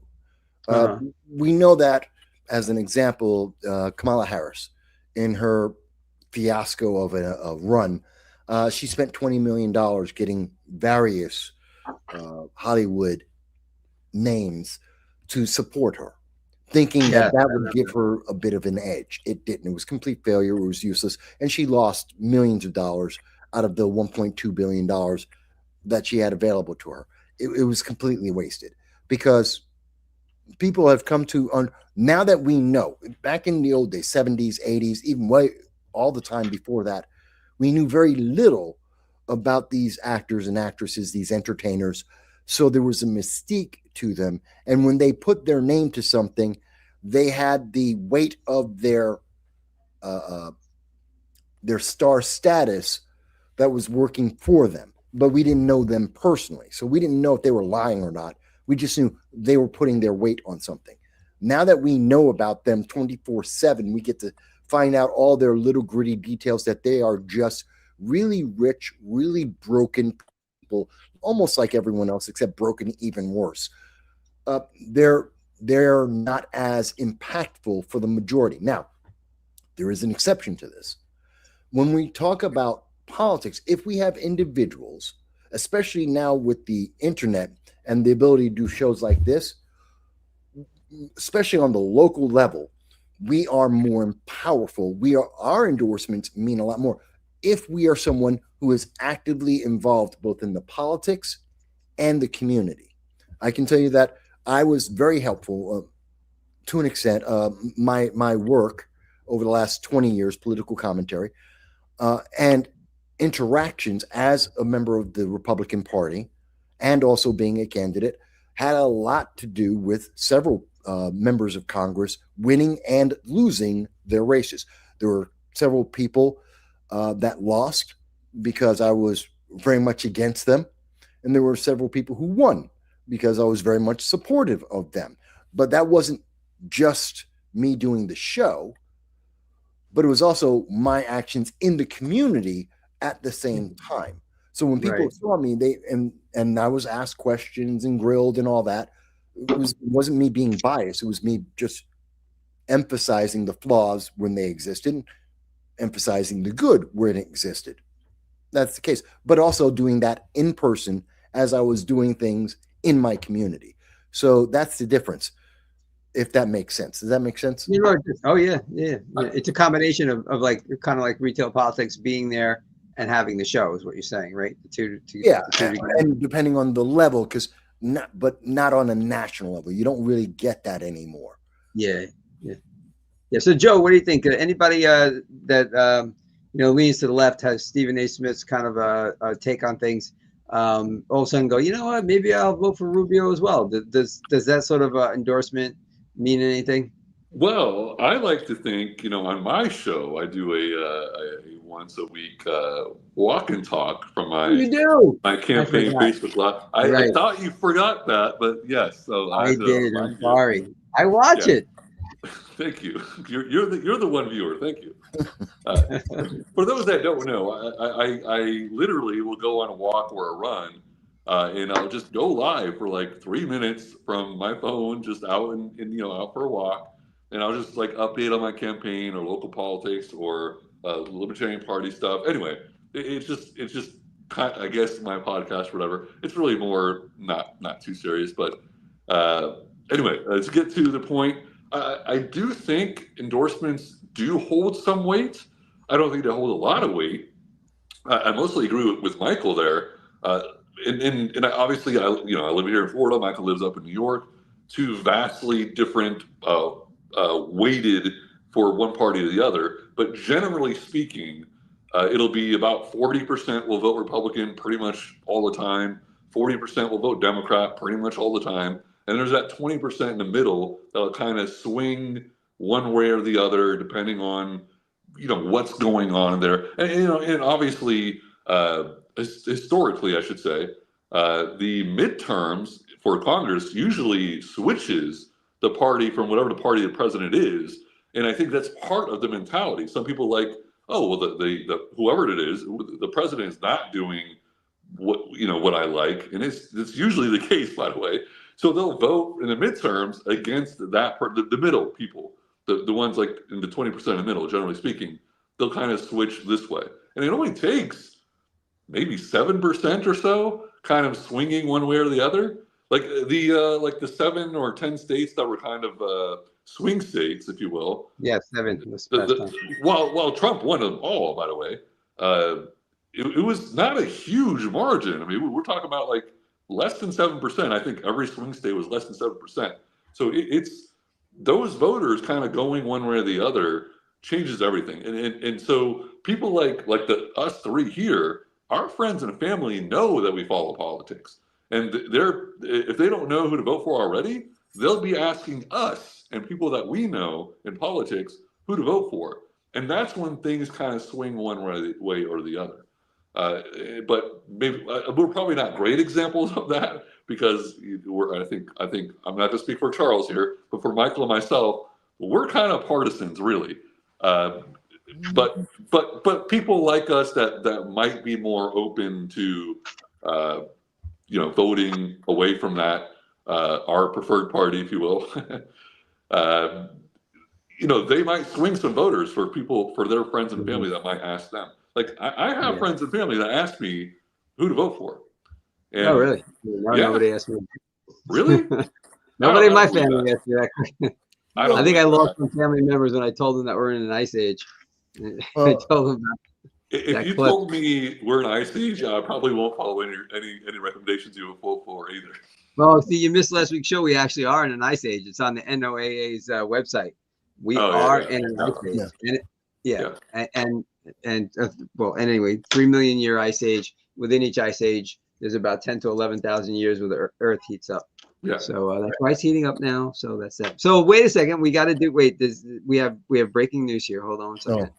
We know that, as an example, Kamala Harris, in her fiasco of a run, she spent $20 million getting various Hollywood names to support her, thinking that would give her a bit of an edge. It didn't. It was complete failure. It was useless. And she lost millions of dollars out of the $1.2 billion that she had available to her. It was completely wasted, because people have come to, now that we know, back in the old days, 70s, 80s, even all the time before that, we knew very little about these actors and actresses, these entertainers. So there was a mystique to them. And when they put their name to something, they had the weight of their star status that was working for them. But we didn't know them personally. So we didn't know if they were lying or not. We just knew they were putting their weight on something. Now that we know about them 24/7, we get to find out all their little gritty details, that they are just really rich, really broken people, almost like everyone else, except broken even worse. They're not as impactful for the majority. Now, there is an exception to this. When we talk about politics, if we have individuals, especially now with the internet and the ability to do shows like this, especially on the local level, we are more powerful. Our endorsements mean a lot more if we are someone who is actively involved both in the politics and the community. I can tell you that I was very helpful to an extent. My work over the last 20 years, political commentary, and interactions as a member of the Republican Party and also being a candidate had a lot to do with several members of Congress winning and losing their races. There were several people that lost because I was very much against them. And there were several people who won because I was very much supportive of them. But that wasn't just me doing the show, but it was also my actions in the community at the same time. So when people saw me, and I was asked questions and grilled and all that, it wasn't me being biased. It was me just emphasizing the flaws when they existed, and emphasizing the good where it existed. That's the case. But also doing that in person as I was doing things in my community. So that's the difference, if that makes sense. Does that make sense? Oh, yeah. It's a combination of like kind of like retail politics, being there and having the show is what you're saying, right? The two and depending on the level, but not on a national level. You don't really get that anymore. Yeah. So, Joe, what do you think? Anybody that leans to the left, has Stephen A. Smith's kind of a take on things, all of a sudden go, you know what? Maybe I'll vote for Rubio as well. Does that sort of endorsement mean anything? Well, I like to think, on my show, I do a once a week walk and talk from my campaign Facebook Live. I thought you forgot that, but yes. So I did. I'm sorry. I watch it. Thank you. You're the one viewer. Thank you. For those that don't know, I literally will go on a walk or a run, and I'll just go live for like 3 minutes from my phone, just out out for a walk, and I'll just like update on my campaign or local politics or Libertarian Party stuff. Anyway, it's just kind of, I guess, my podcast, or whatever. It's really more not too serious, but anyway, to get to the point. I do think endorsements do hold some weight. I don't think they hold a lot of weight. I mostly agree with Michael there. And obviously, I live here in Florida. Michael lives up in New York. Two vastly different, weighted for one party or the other. But generally speaking, it'll be about 40% will vote Republican pretty much all the time. 40% will vote Democrat pretty much all the time. And there's that 20% in the middle that'll kind of swing one way or the other, depending on, what's going on there. And obviously, historically, I should say, the midterms for Congress usually switches the party from whatever the party the president is. And I think that's part of the mentality. Some people like, oh, well, the whoever it is, the president is not doing what I like. And it's usually the case, by the way. So they'll vote in the midterms against the middle people, the ones like in the 20% in the middle, generally speaking. They'll kind of switch this way. And it only takes maybe 7% or so kind of swinging one way or the other. Like the 7 or 10 states that were kind of swing states, if you will. Yeah, 7. While Trump won them all, by the way, it was not a huge margin. I mean, we're talking about like less than 7%. I think every swing state was less than 7%. So it's those voters kind of going one way or the other changes everything. And so people like us three here, our friends and family know that we follow politics. And if they don't know who to vote for already, they'll be asking us and people that we know in politics who to vote for. And that's when things kind of swing one way or the other. But maybe we're probably not great examples of that because I think I'm not to speak for Charles here, but for Michael and myself, we're kind of partisans, really. But people like us that might be more open to voting away from that our preferred party, if you will. They might swing some voters for their friends and family that might ask them. Like I have friends and family that ask me who to vote for. And, really? Nobody asked me. Really? Nobody in my don't believe family that. gets that. I don't I think I believe lost that. some family members when I told them that we're in an ice age. I Well, told them If that you clip. told me we're in ice age, I probably won't follow any recommendations you would vote for either. Well, see, you missed last week's show. We actually are in an ice age. It's on the NOAA's website. We Oh, are yeah. in an ice age. Yeah. And Yeah. well, anyway, 3 million year ice age. Within each ice age, there's about 10 to 11,000 years where the Earth heats up. Yeah. So that's why it's heating up now. So that's that. So wait a second. We got to do. Wait, we have breaking news here. Hold on one second.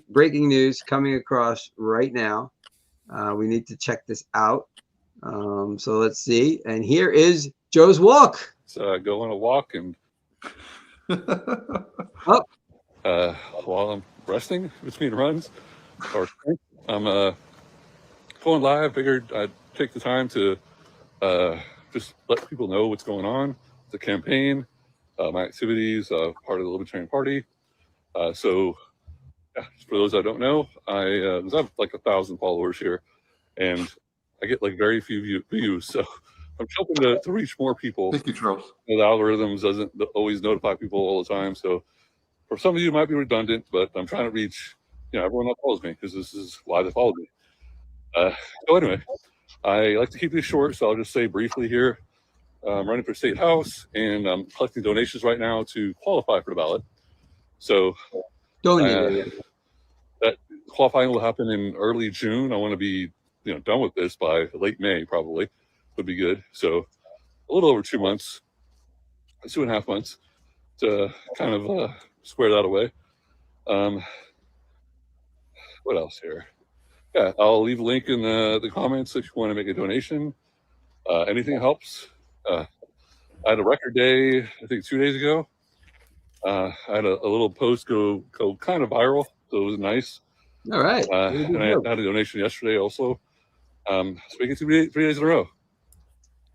Breaking news coming across right now. We need to check this out. So let's see. And here is Joe's walk. So I go on a walk and while I'm resting between runs, or I'm going live. Figured I'd take the time to just let people know what's going on, the campaign, my activities, part of the Libertarian Party. So yeah, for those that don't know, I have like 1,000 followers here, and I get like very few views. So I'm hoping to reach more people. Thank you, Charles. The algorithms doesn't always notify people all the time. So for some of you, it might be redundant, but I'm trying to reach everyone that follows me, because this is why they followed me. So anyway, I like to keep these short, so I'll just say briefly here. I'm running for state house, and I'm collecting donations right now to qualify for the ballot. So that qualifying will happen in early June. I want to be done with this by late May, probably would be good. So a little over 2 months, 2.5 months to kind of square that away. What else here? Yeah, I'll leave a link in the comments if you want to make a donation. Anything helps. I had a record day, I think 2 days ago. I had a little post go kind of viral, so it was nice. All right. And I had a donation yesterday also. So making 3 days in a row.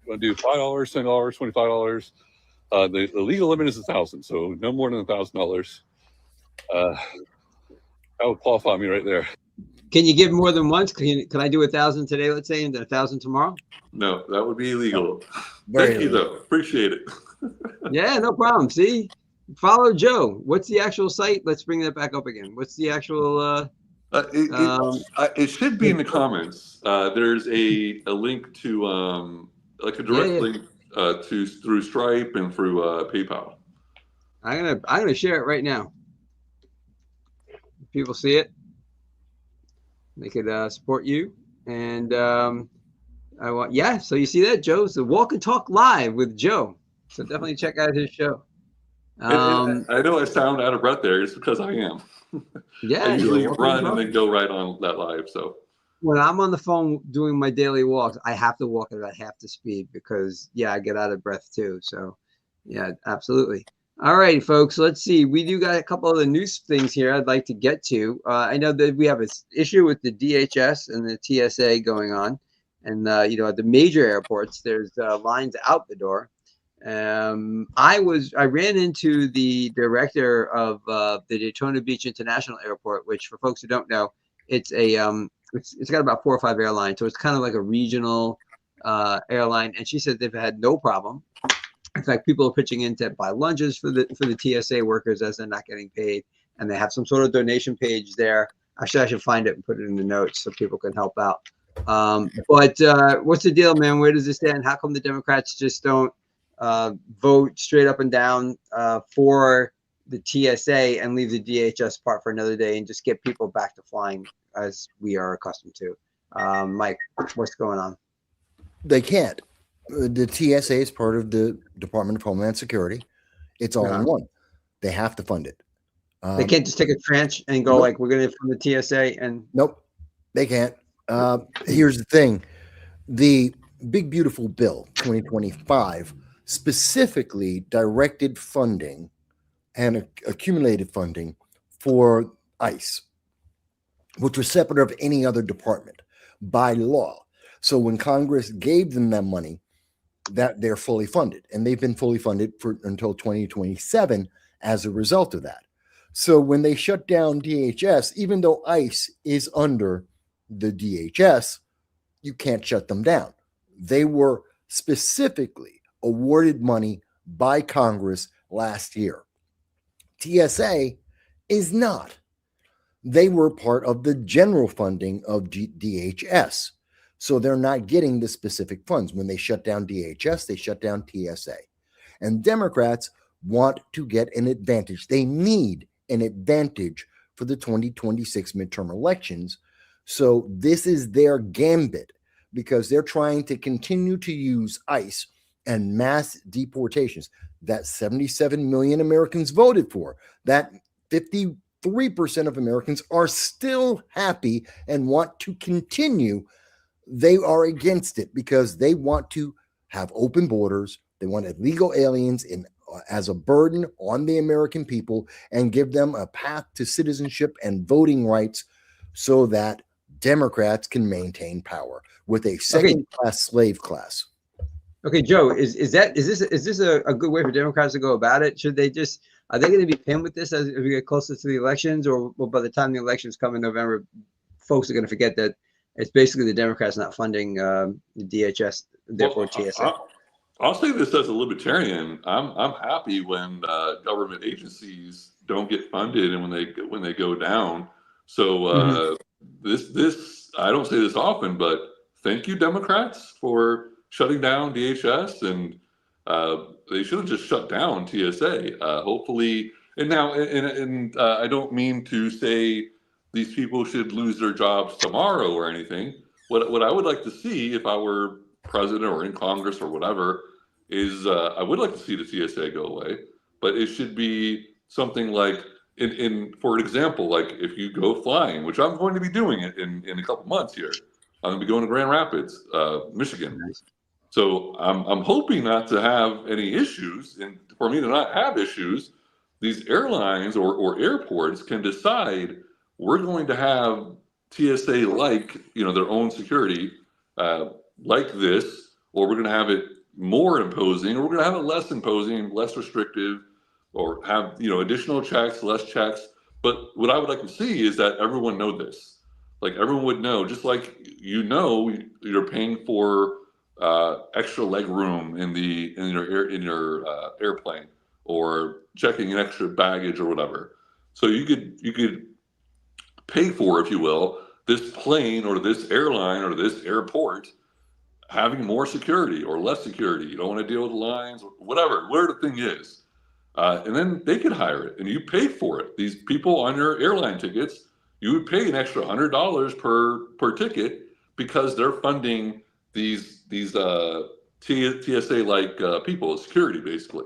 You want to do $5, $10, $25. The legal limit is 1,000, so no more than $1,000. That would qualify me right there. Can you give more than once? Can I do 1,000 today, let's say, and then 1,000 tomorrow? No, that would be illegal. Very Thank you, though. Appreciate it. Yeah, no problem. See, follow Joe. What's the actual site? Let's bring that back up again. What's the actual? It should be in the comments. There's a link to like a direct link through Stripe and through PayPal. I'm gonna share it right now. People see it. They could support you, and so you see that, Joe? So Walk and Talk Live with Joe. So definitely check out his show. I know I sound out of breath there. It's because I am. Yeah, I usually run and then go right on that live. So when I'm on the phone doing my daily walks, I have to walk at about half the speed because I get out of breath too. So yeah, absolutely. All right, folks, let's see. We do got a couple of the news things here I'd like to get to. I know that we have an issue with the DHS and the TSA going on. And, at the major airports, there's lines out the door. I ran into the director of the Daytona Beach International Airport, which for folks who don't know, it's it's got about 4 or 5 airlines. So it's kind of like a regional airline. And she said they've had no problem. In fact, people are pitching in to buy lunches for the TSA workers as they're not getting paid, and they have some sort of donation page there. Actually, I should find it and put it in the notes so people can help out. But what's the deal, man? Where does this stand? How come the Democrats just don't vote straight up and down for the TSA and leave the DHS part for another day and just get people back to flying as we are accustomed to? Mike, what's going on? They can't. The TSA is part of the Department of Homeland Security. It's all in one. They have to fund it. They can't just take a tranche and go like, we're going to fund the TSA and. Nope, they can't. Here's the thing. The Big Beautiful Bill 2025 specifically directed funding and accumulated funding for ICE, which was separate of any other department by law. So when Congress gave them that money, that they're fully funded, and they've been fully funded until 2027 as a result of that. So when they shut down DHS, even though ICE is under the DHS, you can't shut them down. They were specifically awarded money by Congress last year. TSA is not. They were part of the general funding of DHS. So they're not getting the specific funds. When they shut down DHS, they shut down TSA. And Democrats want to get an advantage. They need an advantage for the 2026 midterm elections. So this is their gambit, because they're trying to continue to use ICE and mass deportations that 77 million Americans voted for, that 53% of Americans are still happy and want to continue. They are against it because they want to have open borders. They want illegal aliens as a burden on the American people and give them a path to citizenship and voting rights so that Democrats can maintain power with a second-class slave class. Okay, Joe, is this a good way for Democrats to go about it? Are they going to be pinned with this as we get closer to the elections, or by the time the elections come in November, folks are going to forget that it's basically the Democrats not funding the DHS, therefore TSA? I'll say this as a libertarian. I'm happy when government agencies don't get funded and when they go down. So this I don't say this often, but thank you, Democrats, for shutting down DHS, and they should have just shut down TSA. Hopefully, and I don't mean to say these people should lose their jobs tomorrow or anything. What I would like to see if I were president or in Congress or whatever is I would like to see the TSA go away, but it should be something like for example, like if you go flying, which I'm going to be doing it in a couple months here. I'm going to be going to Grand Rapids, Michigan. Nice. So I'm hoping not to have any issues, and for me to not have issues, these airlines or airports can decide we're going to have TSA like their own security like this, or we're going to have it more imposing, or we're going to have it less imposing, less restrictive, or have additional checks, less checks. But what I would like to see is that everyone know this. Like everyone would know, just like you're paying for extra leg room in your airplane, or checking an extra baggage or whatever. So you could pay for, if you will, this plane or this airline or this airport having more security or less security. You don't want to deal with lines, whatever the thing is. And then they could hire it and you pay for it. These people on your airline tickets, you would pay an extra $100 per ticket because they're funding these TSA like people, security basically.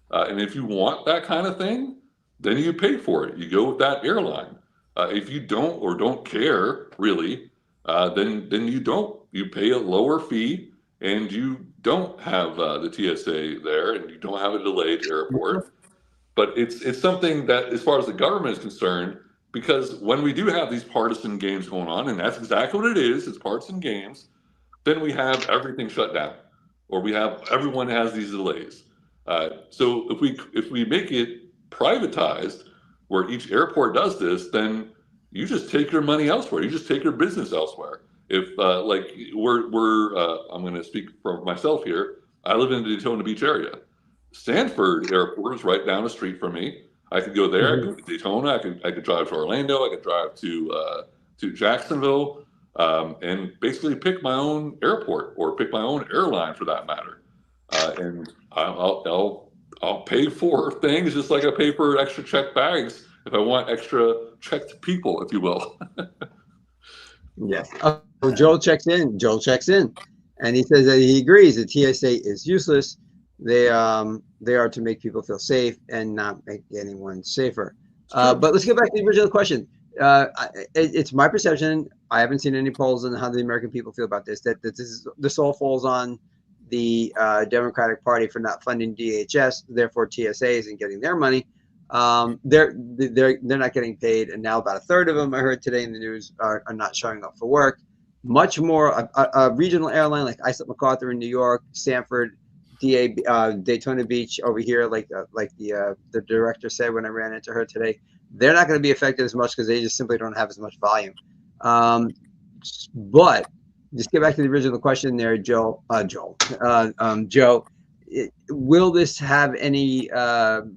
And if you want that kind of thing, then you pay for it. You go with that airline. If you don't care really, then you don't. You pay a lower fee and you don't have the TSA there, and you don't have a delayed airport. But it's something that, as far as the government is concerned, because when we do have these partisan games going on, and that's exactly what it is, it's partisan games, then we have everything shut down, or everyone has these delays. So if we make it privatized, where each airport does this, then you just take your money elsewhere. You just take your business elsewhere. If like I'm going to speak for myself here. I live in the Daytona Beach area. Sanford Airport is right down the street from me. I could go there. I could go to Daytona. I could drive to Orlando. I could drive to Jacksonville, and basically pick my own airport or pick my own airline for that matter. And I'll pay for things just like I pay for extra checked bags if I want extra checked people, if you will. Yeah. Oh, Joel checks in, and he says that he agrees that TSA is useless. They are to make people feel safe and not make anyone safer. But let's get back to the original question. It's my perception. I haven't seen any polls on how the American people feel about this. That this all falls on the Democratic Party for not funding DHS. Therefore, TSA isn't getting their money. They're not getting paid, and now about a third of them, I heard today in the news, are not showing up for work. Much more a regional airline like Islip MacArthur in New York, Sanford, Daytona Beach over here, like the director said when I ran into her today, they're not going to be affected as much because they just simply don't have as much volume. But just get back to the original question there, Joe. will this have any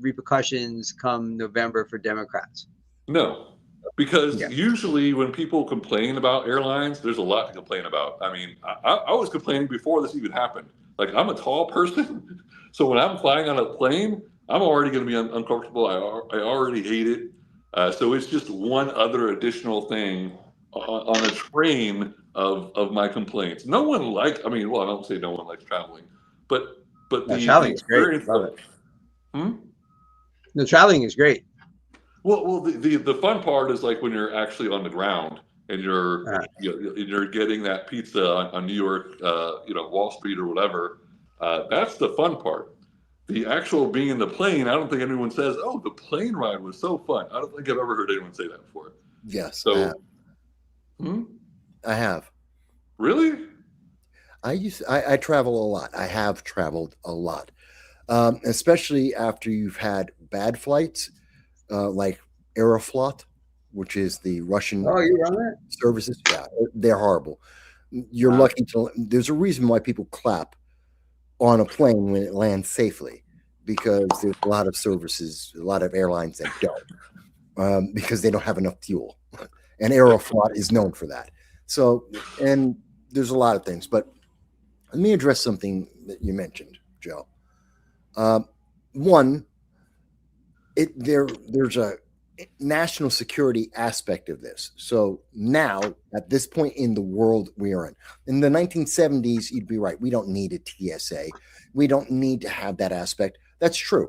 repercussions come November for Democrats? No, because Yeah. usually when people complain about airlines, there's a lot to complain about. I mean, I was complaining before this even happened. Like, I'm a tall person, so when I'm flying on a plane, I'm already going to be uncomfortable. I already hate it. So it's just one other additional thing on a train of my complaints. No one I mean, well, I don't say no one likes traveling, but No, the traveling is great. experience Love of, it. hmm? No, traveling is great. Well, the fun part is like when you're actually on the ground and you're getting that pizza on New York, Wall Street or whatever. That's the fun part. The actual being in the plane, I don't think anyone says, "Oh, the plane ride was so fun." I don't think I've ever heard anyone say that before. Yes. So, I have. Really? I travel a lot. I have traveled a lot, especially after you've had bad flights, like Aeroflot, which is the Russian Oh, you run that? services. Yeah, they're horrible. You're Wow. lucky to. There's a reason why people clap on a plane when it lands safely, because there's a lot of services, a lot of airlines that don't, because they don't have enough fuel, and Aeroflot is known for that. So, and there's a lot of things, but let me address something that you mentioned, Joe. One, there's a national security aspect of this. So now, at this point in the world we are in the 1970s, you'd be right. We don't need a TSA. We don't need to have that aspect. That's true.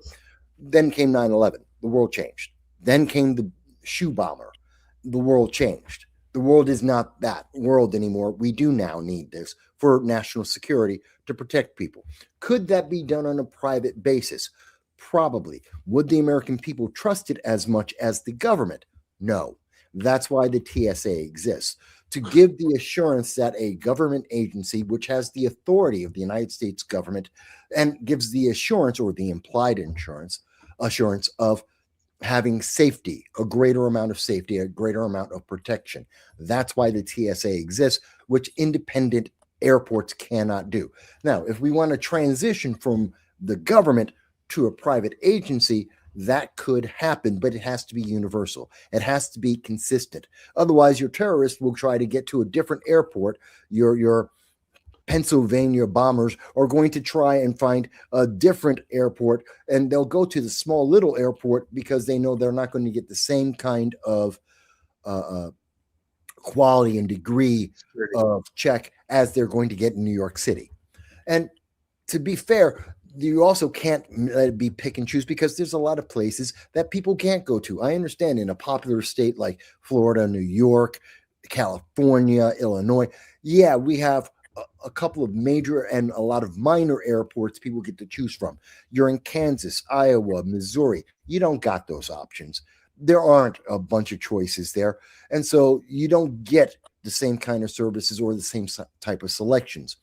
Then came 9/11. The world changed. Then came the shoe bomber. The world changed. The world is not that world anymore. We do now need this for national security to protect people. Could that be done on a private basis? Probably. Would the American people trust it as much as the government? No. That's why the TSA exists, to give the assurance that a government agency, which has the authority of the United States government and gives the assurance or the implied assurance of having safety, a greater amount of safety, a greater amount of protection. That's why the TSA exists, which independent airports cannot do. Now, if we want to transition from the government to a private agency, that could happen, but it has to be universal. It has to be consistent. Otherwise, your terrorist will try to get to a different airport. Your Pennsylvania bombers are going to try and find a different airport, and they'll go to the small little airport because they know they're not going to get the same kind of quality and degree of check as they're going to get in New York City. And to be fair, you also can't let it be pick and choose, because there's a lot of places that people can't go to. I understand in a popular state like Florida, New York, California, Illinois, yeah, we have a couple of major and a lot of minor airports people get to choose from. You're in Kansas, Iowa, Missouri. You don't got those options. There aren't a bunch of choices there. And so you don't get the same kind of services or the same type of selections.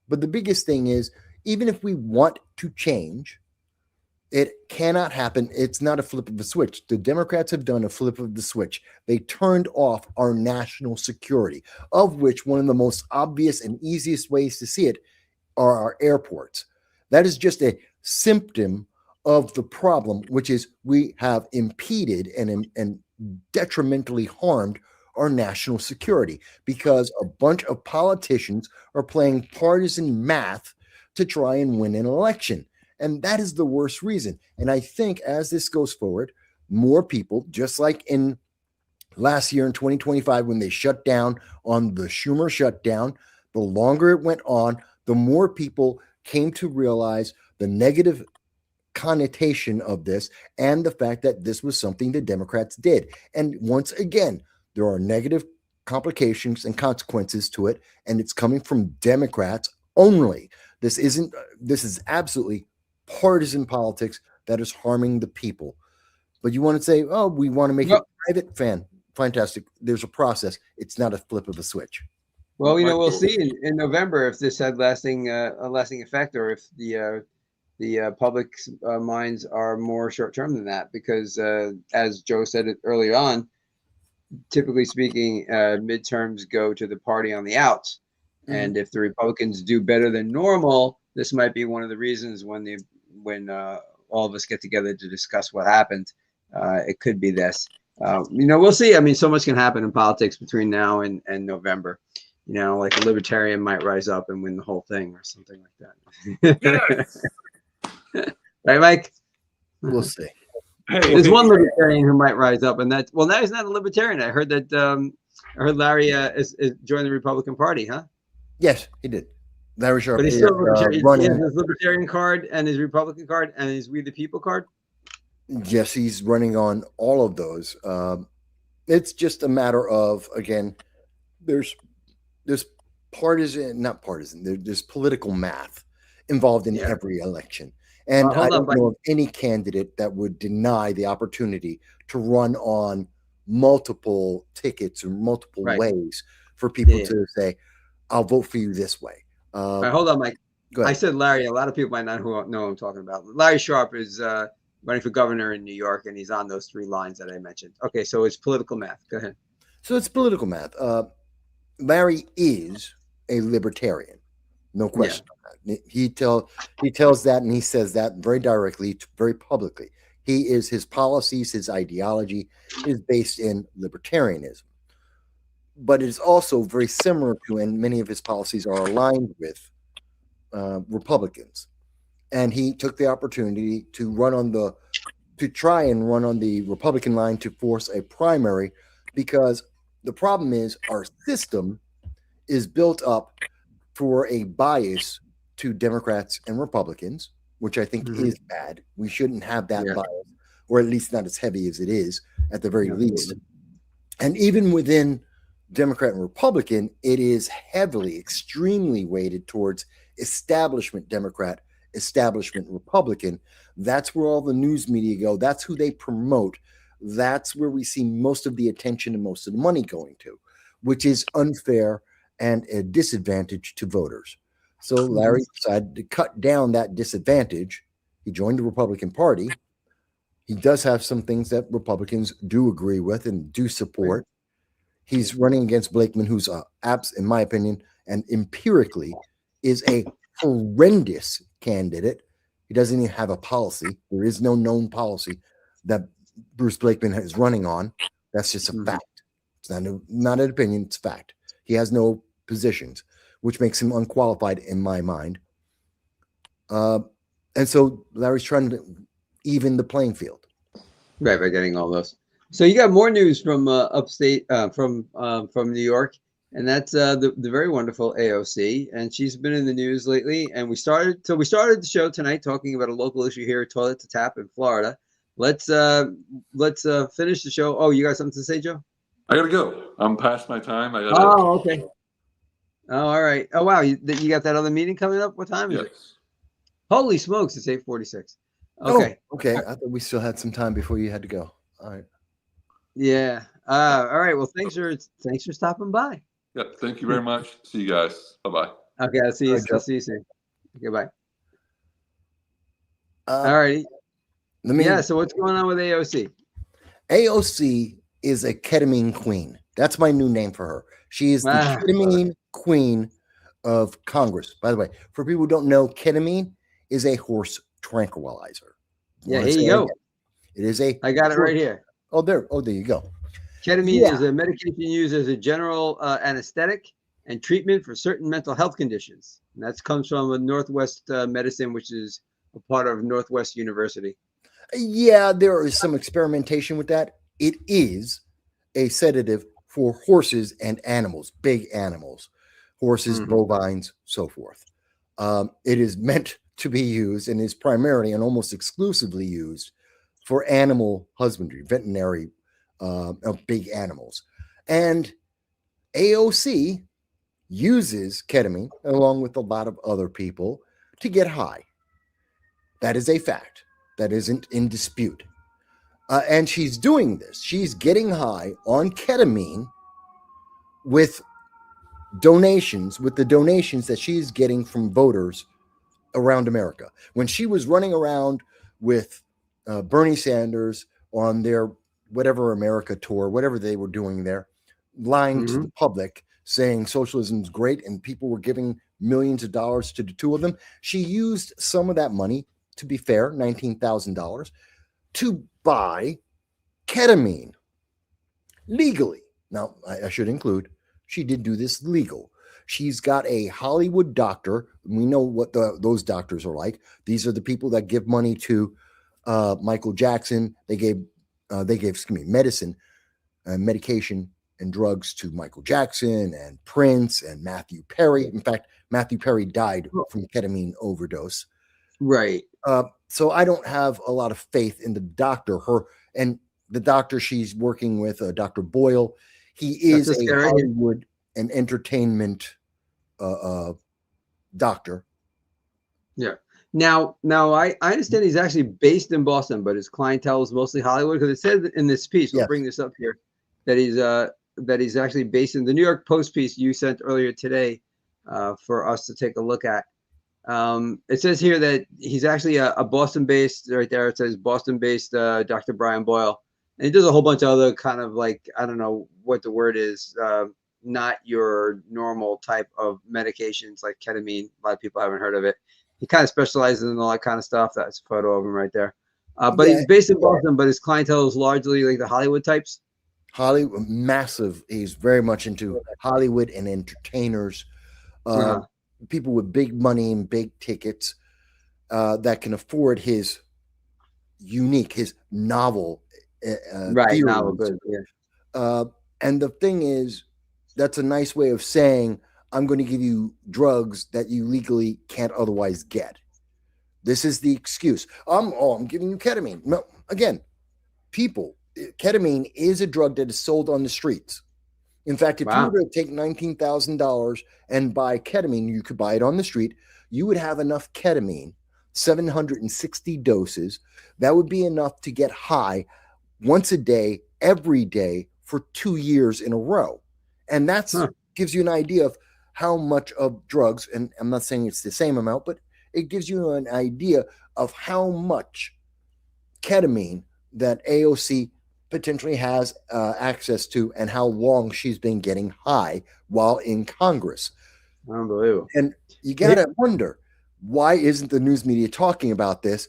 But the biggest thing is, even if we want to change, it cannot happen. It's not a flip of a switch. The Democrats have done a flip of the switch. They turned off our national security, of which one of the most obvious and easiest ways to see it are our airports. That is just a symptom of the problem, which is we have impeded and detrimentally harmed our national security, because a bunch of politicians are playing partisan math to try and win an election. And that is the worst reason. And I think as this goes forward, more people, just like in last year in 2025, when they shut down on the Schumer shutdown, the longer it went on, the more people came to realize the negative connotation of this and the fact that this was something the Democrats did. And once again, there are negative complications and consequences to it, and it's coming from Democrats only. This is absolutely partisan politics that is harming the people. But you want to say, oh, we want to make it private, fantastic. There's a process. It's not a flip of a switch. Well, we'll see in November if this had a lasting effect, or if the public's minds are more short-term than that. Because as Joe said it earlier on, typically speaking, midterms go to the party on the outs. And if the Republicans do better than normal, this might be one of the reasons when all of us get together to discuss what happened. It could be this. We'll see. I mean, so much can happen in politics between now and November. Like a libertarian might rise up and win the whole thing or something like that. Yes. Right, Mike? We'll see. Hey, There's one libertarian who might rise up, and now he's not a libertarian. I heard that. I heard Larry is joined the Republican Party, huh? Yes, he did. Larry Sharp But he's is still he running. has his libertarian card and his Republican card and his We the People card. Yes, he's running on all of those. It's just a matter of, again, there's not partisan. There's political math involved in every election. And I don't know of any candidate that would deny the opportunity to run on multiple tickets or multiple ways for people to say, I'll vote for you this way. All right, hold on, Mike. Go ahead. I said Larry. A lot of people might not know who I'm talking about. Larry Sharp is running for governor in New York, and he's on those 3 lines that I mentioned. Okay, so it's political math. Go ahead. So it's political math. Larry is a libertarian, no question. He tells that, and he says that very directly, very publicly. His policies, his ideology is based in libertarianism, but it is also very similar to, and many of his policies are aligned with Republicans. And he took the opportunity to try and run on the Republican line to force a primary, because the problem is our system is built up for a bias to Democrats and Republicans, which I think is bad. We shouldn't have that bias, or at least not as heavy as it is at the very least. And even within Democrat and Republican, it is heavily, extremely weighted towards establishment Democrat, establishment Republican. That's where all the news media go. That's who they promote. That's where we see most of the attention and most of the money going to, which is unfair and a disadvantage to voters. So Larry decided to cut down that disadvantage. He joined the Republican Party. He does have some things that Republicans do agree with and do support. He's running against Blakeman, who's in my opinion, and empirically is a horrendous candidate. He doesn't even have a policy. There is no known policy that Bruce Blakeman is running on. That's just a fact. It's not an opinion. It's fact. He has no positions, which makes him unqualified in my mind. And so Larry's trying to even the playing field. Right, by getting all those. So you got more news from upstate, from New York, and that's the very wonderful AOC, and she's been in the news lately. And we started the show tonight talking about a local issue here, toilet to tap in Florida. Let's finish the show. Oh, you got something to say, Joe? I gotta go. I'm past my time. Oh, okay. Oh, all right. Oh, wow. You got that other meeting coming up? What time is it? Holy smokes! It's 8:46. Okay. Oh, okay. I thought we still had some time before you had to go. All right. Yeah. All right. Well, thanks for stopping by. Yep. Thank you very much. See you guys. Bye-bye. Okay. I'll see you soon. Okay. Bye. All right. So what's going on with AOC? AOC is a ketamine queen. That's my new name for her. She is the ketamine queen of Congress. By the way, for people who don't know, ketamine is a horse tranquilizer. Yeah, here you go. It is a. I got it right here. Oh, there you go. Ketamine is a medication used as a general anesthetic and treatment for certain mental health conditions. And that comes from Northwest Medicine, which is a part of Northwest University. Yeah, there is some experimentation with that. It is a sedative for horses and animals, big animals, horses, bovines, so forth. It is meant to be used and is primarily and almost exclusively used for animal husbandry, veterinary of big animals. And AOC uses ketamine along with a lot of other people to get high. That is a fact. That isn't in dispute. And she's doing this. She's getting high on ketamine with the donations that she's getting from voters around America. When she was running around with Bernie Sanders on their whatever America tour, whatever they were doing there, lying to the public, saying socialism is great, and people were giving millions of dollars to the two of them. She used some of that money, to be fair, $19,000, to buy ketamine legally. Now, I should include, she did do this legal. She's got a Hollywood doctor. We know what those doctors are like. These are the people that give money to Michael Jackson. They gave medicine, medication, and drugs to Michael Jackson and Prince and Matthew Perry. In fact, Matthew Perry died from ketamine overdose. Right. So I don't have a lot of faith in the doctor. And the doctor she's working with, Dr. Boyle, he is a Hollywood and entertainment doctor. Yeah. Now I understand he's actually based in Boston, but his clientele is mostly Hollywood, because it said in this piece, we'll bring this up here, that he's actually based in the New York Post piece you sent earlier today for us to take a look at. It says here that he's actually a Boston-based, right there, it says Boston-based Dr. Brian Boyle. And he does a whole bunch of other kind of like, I don't know what the word is, not your normal type of medications like ketamine. A lot of people haven't heard of it. He kind of specializes in all that kind of stuff. That's a photo of him right there. But he's based in Boston, but his clientele is largely like the Hollywood types. Hollywood, massive. He's very much into Hollywood and entertainers, people with big money and big tickets that can afford his novel. Novel, good. Yeah. And the thing is, that's a nice way of saying, I'm going to give you drugs that you legally can't otherwise get. This is the excuse. I'm giving you ketamine. No, again, ketamine is a drug that is sold on the streets. In fact, if you were to take $19,000 and buy ketamine, you could buy it on the street. You would have enough ketamine, 760 doses. That would be enough to get high once a day, every day for 2 years in a row. And that's gives you an idea of how much of drugs, and I'm not saying it's the same amount, but it gives you an idea of how much ketamine that AOC potentially has access to and how long she's been getting high while in Congress. Unbelievable. And you got to wonder, why isn't the news media talking about this?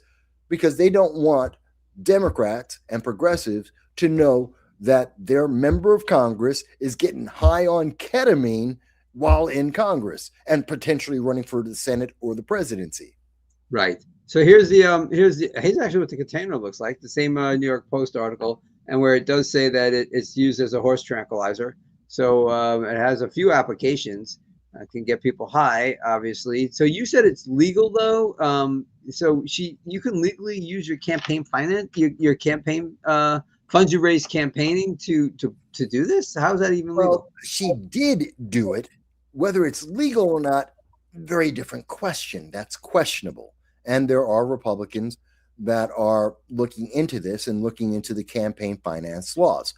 Because they don't want Democrats and progressives to know that their member of Congress is getting high on ketamine while in Congress and potentially running for the Senate or the presidency. Right. So here's actually what the container looks like, the same New York Post article, and where it does say that it's used as a horse tranquilizer. So it has a few applications. Can get people high, obviously. So you said it's legal though. So you can legally use your campaign finance, your campaign funds you raise campaigning to do this. How is that even legal? Well, she did do it. Whether it's legal or not, very different question. That's questionable. And there are Republicans that are looking into this and looking into the campaign finance laws.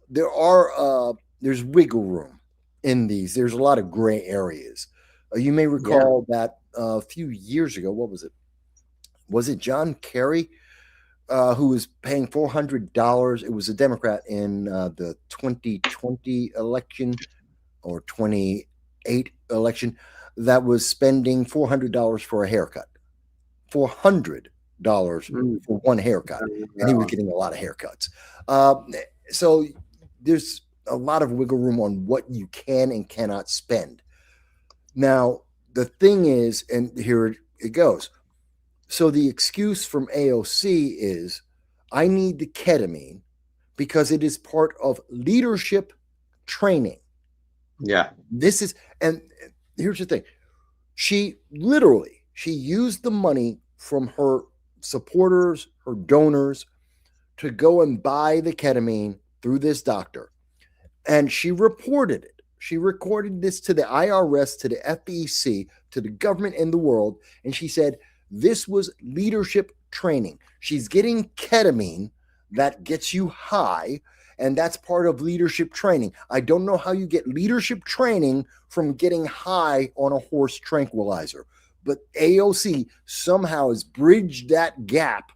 There's wiggle room in these. There's a lot of gray areas. You may recall that a few years ago, what was it? Was it John Kerry who was paying $400? It was a Democrat in the 2020 election or 28 election that was spending $400 for a haircut. $400 for one haircut, and he was getting a lot of haircuts. So there's a lot of wiggle room on what you can and cannot spend. Now, the thing is, and here it goes. So the excuse from AOC is, I need the ketamine because it is part of leadership training. Yeah. And here's the thing. She used the money from her supporters, her donors, to go and buy the ketamine through this doctor. And she reported it. She recorded this to the IRS, to the FEC, to the government in the world. And she said, this was leadership training. She's getting ketamine that gets you high, and that's part of leadership training. I don't know how you get leadership training from getting high on a horse tranquilizer, but AOC somehow has bridged that gap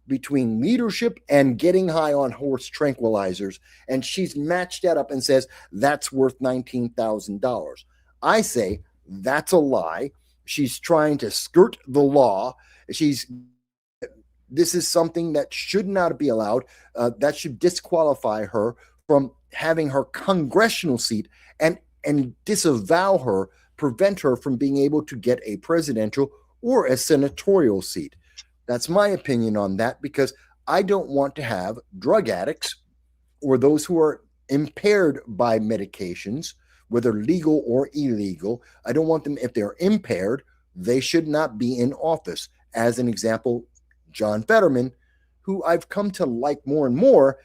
between leadership and getting high on horse tranquilizers, and she's matched that up and says that's worth $19,000. I say That's a lie. She's trying to skirt the law. This is something that should not be allowed. That should disqualify her from having her congressional seat and disavow her, prevent her from being able to get a presidential or a senatorial seat. That's my opinion on that, because I don't want to have drug addicts or those who are impaired by medications, whether legal or illegal. I don't want them, if they're impaired, they should not be in office. As an example, John Fetterman, who I've come to like more and more,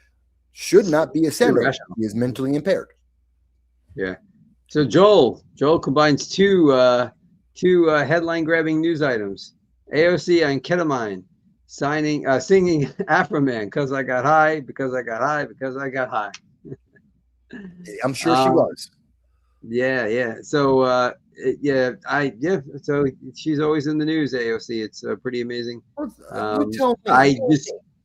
should not be a senator. He is mentally impaired. Yeah. So Joel combines two headline grabbing news items. AOC on ketamine, singing Afro Man, because I got high, because I got high, because I got high. I'm sure she was. Yeah. So so she's always in the news, AOC. It's pretty amazing.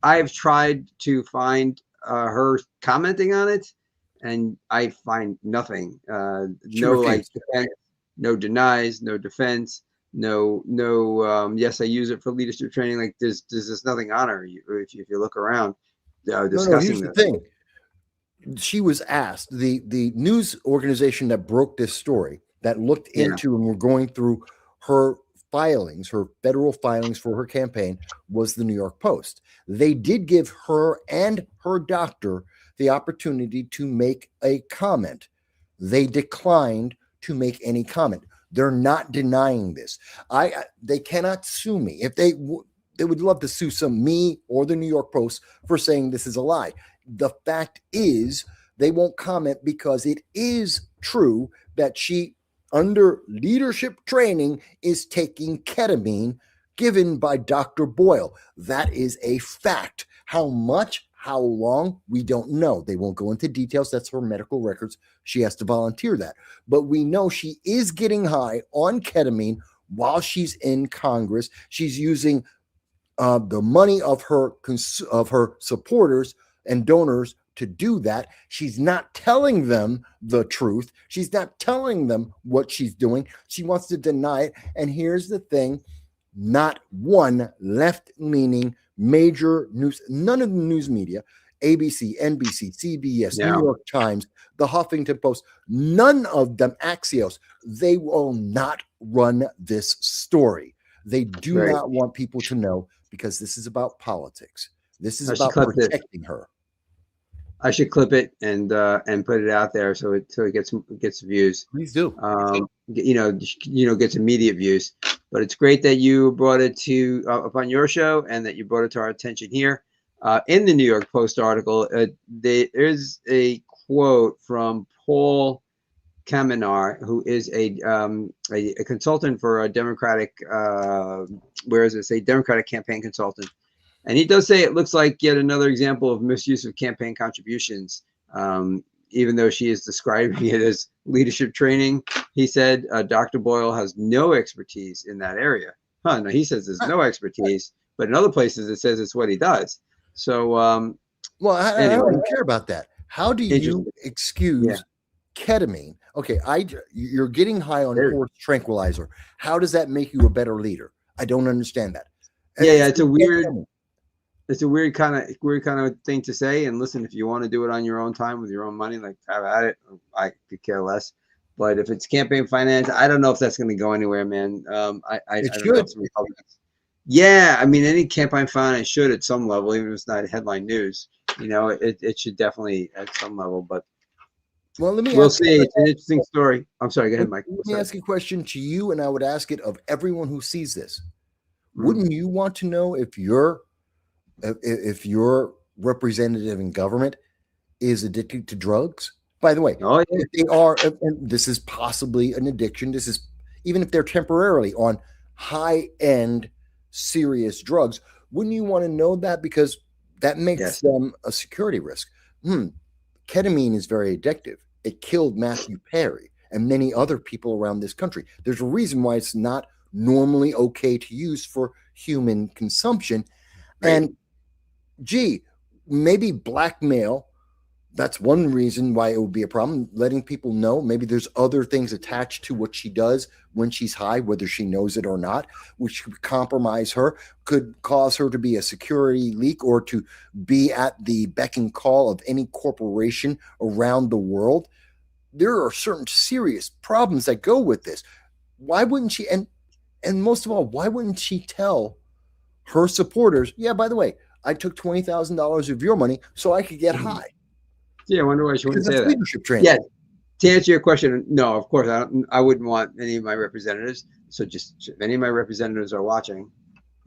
I've tried to find her commenting on it, and I find nothing. No defense, no denies, no defense, no. Yes, I use it for leadership training. Like there's nothing on her. If you look around, discussing here's the thing. She was asked, the news organization that broke this story, that looked into and were going through her filings, her federal filings for her campaign, was the New York Post. They did give her and her doctor the opportunity to make a comment. They declined to make any comment. They're not denying this. They cannot sue me. If they would love to sue me or the New York Post for saying this is a lie. The fact is, they won't comment because it is true that she, under leadership training, is taking ketamine given by Dr. Boyle. That is a fact. How much, how long, we don't know. They won't go into details. That's her medical records. She has to volunteer that. But we know she is getting high on ketamine while she's in Congress. She's using the money of her supporters and donors to do that. She's not telling them the truth. She's not telling them what she's doing. She wants to deny it. And here's the thing. Not one left-leaning major news, none of the news media, ABC, NBC, CBS, New York Times, the Huffington Post, none of them, Axios, they will not run this story. They do not want people to know, because this is about politics. This is about protecting her. I should clip it and put it out there so it gets views. Please do. Gets immediate views. But it's great that you brought it to up on your show, and that you brought it to our attention here. In the New York Post article, there's a quote from Paul Kamenar, who is a consultant for a Democratic, Democratic campaign consultant. And he does say it looks like yet another example of misuse of campaign contributions. Even though she is describing it as leadership training, he said Dr. Boyle has no expertise in that area. No, he says there's no expertise, but in other places it says it's what he does. So, I don't care about that. How do you excuse ketamine? Okay, you're getting high on horse tranquilizer. How does that make you a better leader? I don't understand that. It's a weird kind of thing to say. And listen, if you want to do it on your own time with your own money, like, have at it. I could care less. But if it's campaign finance, I don't know if that's going to go anywhere, man. I don't know. Yeah, I mean, any campaign finance should at some level, even if it's not headline news. It should definitely at some level. But we'll see. It's an interesting story. I'm sorry. Go ahead, Mike. Let me ask a question to you, and I would ask it of everyone who sees this. Wouldn't you want to know if your representative in government is addicted to drugs? By the way, if they are, and this is possibly an addiction. This is, even if they're temporarily on high-end serious drugs, wouldn't you want to know that? Because that makes them a security risk. Ketamine is very addictive. It killed Matthew Perry and many other people around this country. There's a reason why it's not normally okay to use for human consumption. And maybe blackmail that's one reason why it would be a problem, letting people know. Maybe there's other things attached to what she does when she's high, whether she knows it or not, which could compromise her, could cause her to be a security leak or to be at the beck and call of any corporation around the world. There are certain serious problems that go with this. Why wouldn't she? And most of all, why wouldn't she tell her supporters, yeah, by the way, I took $20,000 of your money so I could get high? Yeah, I wonder why she wouldn't say that. Leadership training. Yeah, to answer your question, no, of course, I wouldn't want any of my representatives. So just if any of my representatives are watching,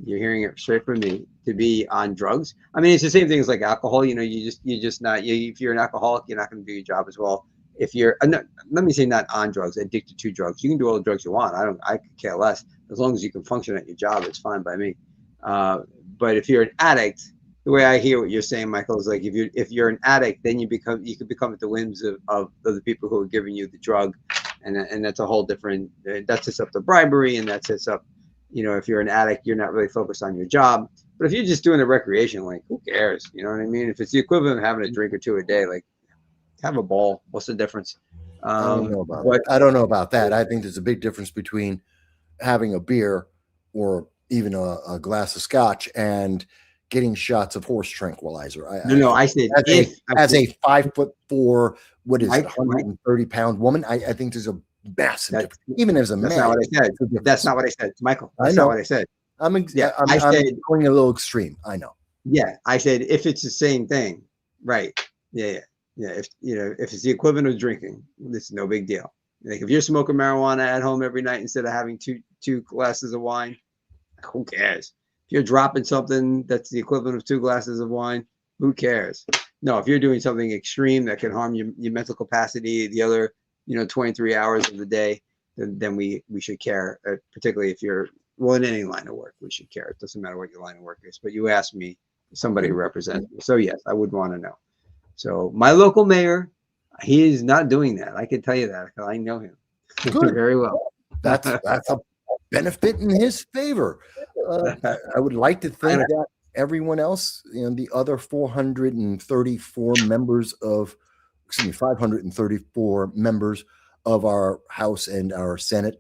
you're hearing it straight from me, to be on drugs. I mean, it's the same thing as like alcohol. You know, you're just not. If you're an alcoholic, you're not going to do your job as well. If you're, let me say, not on drugs, addicted to drugs, you can do all the drugs you want. I could care less, as long as you can function at your job. It's fine by me. But if you're an addict, the way I hear what you're saying, Michael, is like if you're an addict, then you could become at the whims of the people who are giving you the drug, and that's a whole different. That sets up the bribery, and that sets up, you know, if you're an addict, you're not really focused on your job. But if you're just doing a recreation, like, who cares? You know what I mean? If it's the equivalent of having a drink or two a day, like, have a ball. What's the difference? I don't know about that. I don't know about that. I think there's a big difference between having a beer or even a glass of scotch and getting shots of horse tranquilizer. I said as a 5'4", what is it, 130-pound woman, I think there's a massive difference. Even as a man. That's not what I said. That's not what I said, Michael. That's not what I said. I'm going a little extreme. I know. Yeah, I said if it's the same thing, right? Yeah. If it's the equivalent of drinking, it's no big deal. Like if you're smoking marijuana at home every night instead of having two glasses of wine, who cares? If you're dropping something that's the equivalent of 2 glasses of wine, who cares? No, if you're doing something extreme that can harm your mental capacity, the other 23 hours of the day, then we should care. Particularly if you're in any line of work, we should care. It doesn't matter what your line of work is. But you asked me, somebody who represents me, so yes, I would want to know. So my local mayor, he is not doing that. I can tell you that because I know him very well. That's a benefit in his favor. I would like to think that everyone else, the other 534 members of our House and our Senate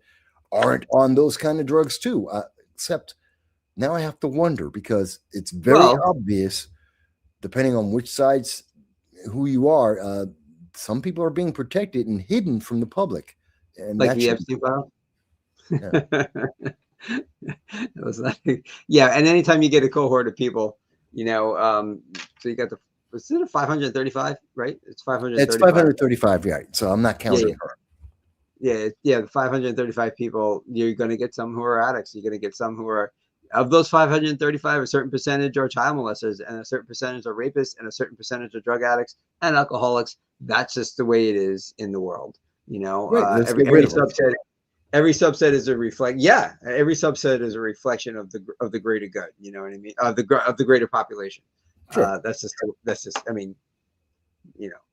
aren't on those kind of drugs too. Except now I have to wonder, because it's very obvious, depending on which sides, who you are, some people are being protected and hidden from the public. And like the Epstein file? It was like, yeah, and anytime you get a cohort of people, so you got was it a 535, right? It's 535. It's 535, right? So I'm not counting her. Yeah, the 535 people, you're going to get some who are addicts. You're going to get some who are, of those 535, a certain percentage are child molesters, and a certain percentage are rapists, and a certain percentage are drug addicts and alcoholics. That's just the way it is in the world. Right, every subset is a reflect. Yeah, every subset is a reflection of the greater good. You know what I mean? Of the greater population. Sure. That's just. I mean,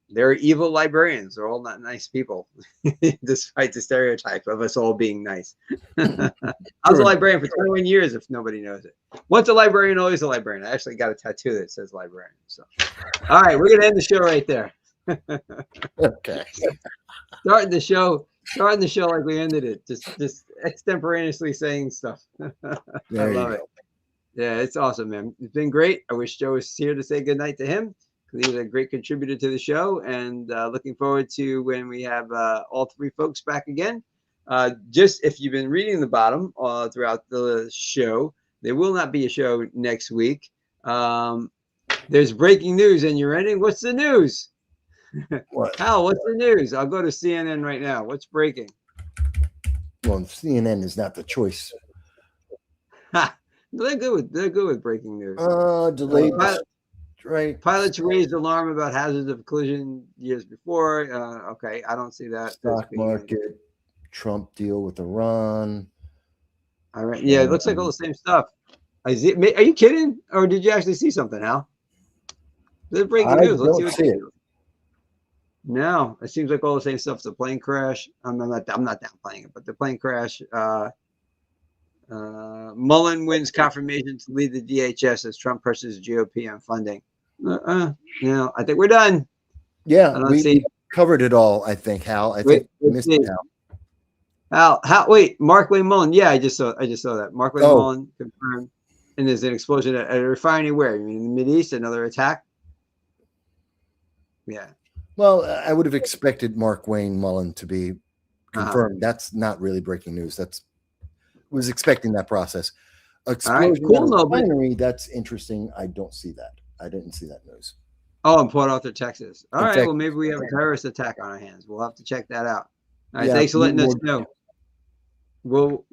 they're evil librarians. They're all not nice people, despite the stereotype of us all being nice. I was a librarian for 21 years, if nobody knows it. Once a librarian, always a librarian. I actually got a tattoo that says librarian. So, all right, we're gonna end the show right there. Okay. Starting the show like we ended it, just extemporaneously saying stuff. I love it. Yeah, it's awesome, man. It's been great. I wish Joe was here to say goodnight to him, because he was a great contributor to the show, and looking forward to when we have all 3 folks back again. Just if you've been reading the bottom throughout the show, there will not be a show next week. There's breaking news, and you're ending. What's the news? What? Hal, what's the news? I'll go to CNN right now. What's breaking? Well, CNN is not the choice. They're good with breaking news. Delayed. Right. Pilots raised alarm about hazards of collision years before. Okay, I don't see that. Stock market, Trump deal with Iran. All right. Yeah, it looks like all the same stuff. Are you kidding? Or did you actually see something, Hal? They're breaking news. Let's see what see it. No, it seems like all the same stuff. The plane crash. I'm not downplaying it, but the plane crash. Mullen wins confirmation to lead the DHS as Trump presses GOP on funding. No, I think we're done. Yeah, I don't we see. covered it all, I think, Hal. I Wait, think we let's missed it, see. Hal. Hal, wait, Mark Wayne Mullen. Yeah, I just saw that. Mark Wayne Oh. Mullen confirmed. And there's an explosion at a refinery where? You mean in the Middle East, another attack? Yeah. Well, I would have expected Mark Wayne Mullen to be confirmed. That's not really breaking news. Was expecting that process. Explosion cool, at a no, but- refinery, that's interesting. I don't see that. I didn't see that news. Oh, in Port Arthur, Texas. All In right. Texas. Well, maybe we have a terrorist attack on our hands. We'll have to check that out. All right. Yeah, Thanks for letting us more- know. Well,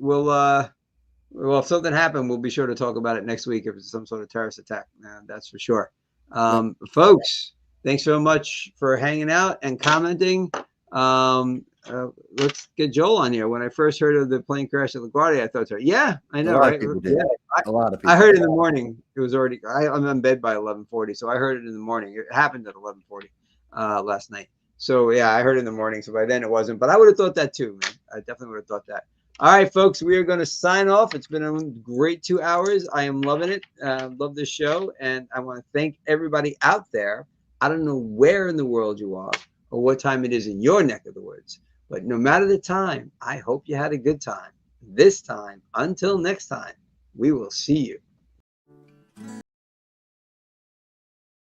if something happened, we'll be sure to talk about it next week if it's some sort of terrorist attack. That's for sure. Folks, thanks so much for hanging out and commenting. Let's get Joel on here. When I first heard of the plane crash at LaGuardia, I thought, yeah, I know, A lot right? of people did. Yeah, A lot of people. I heard it in the morning. It was already. I'm in bed by 11:40, so I heard it in the morning. It happened at 11:40 last night. So yeah, I heard it in the morning. So by then it wasn't. But I would have thought that too, man. I definitely would have thought that. All right, folks, we are going to sign off. It's been a great 2 hours. I am loving it. Love this show, and I want to thank everybody out there. I don't know where in the world you are or what time it is in your neck of the woods, but no matter the time, I hope you had a good time. This time, until next time, we will see you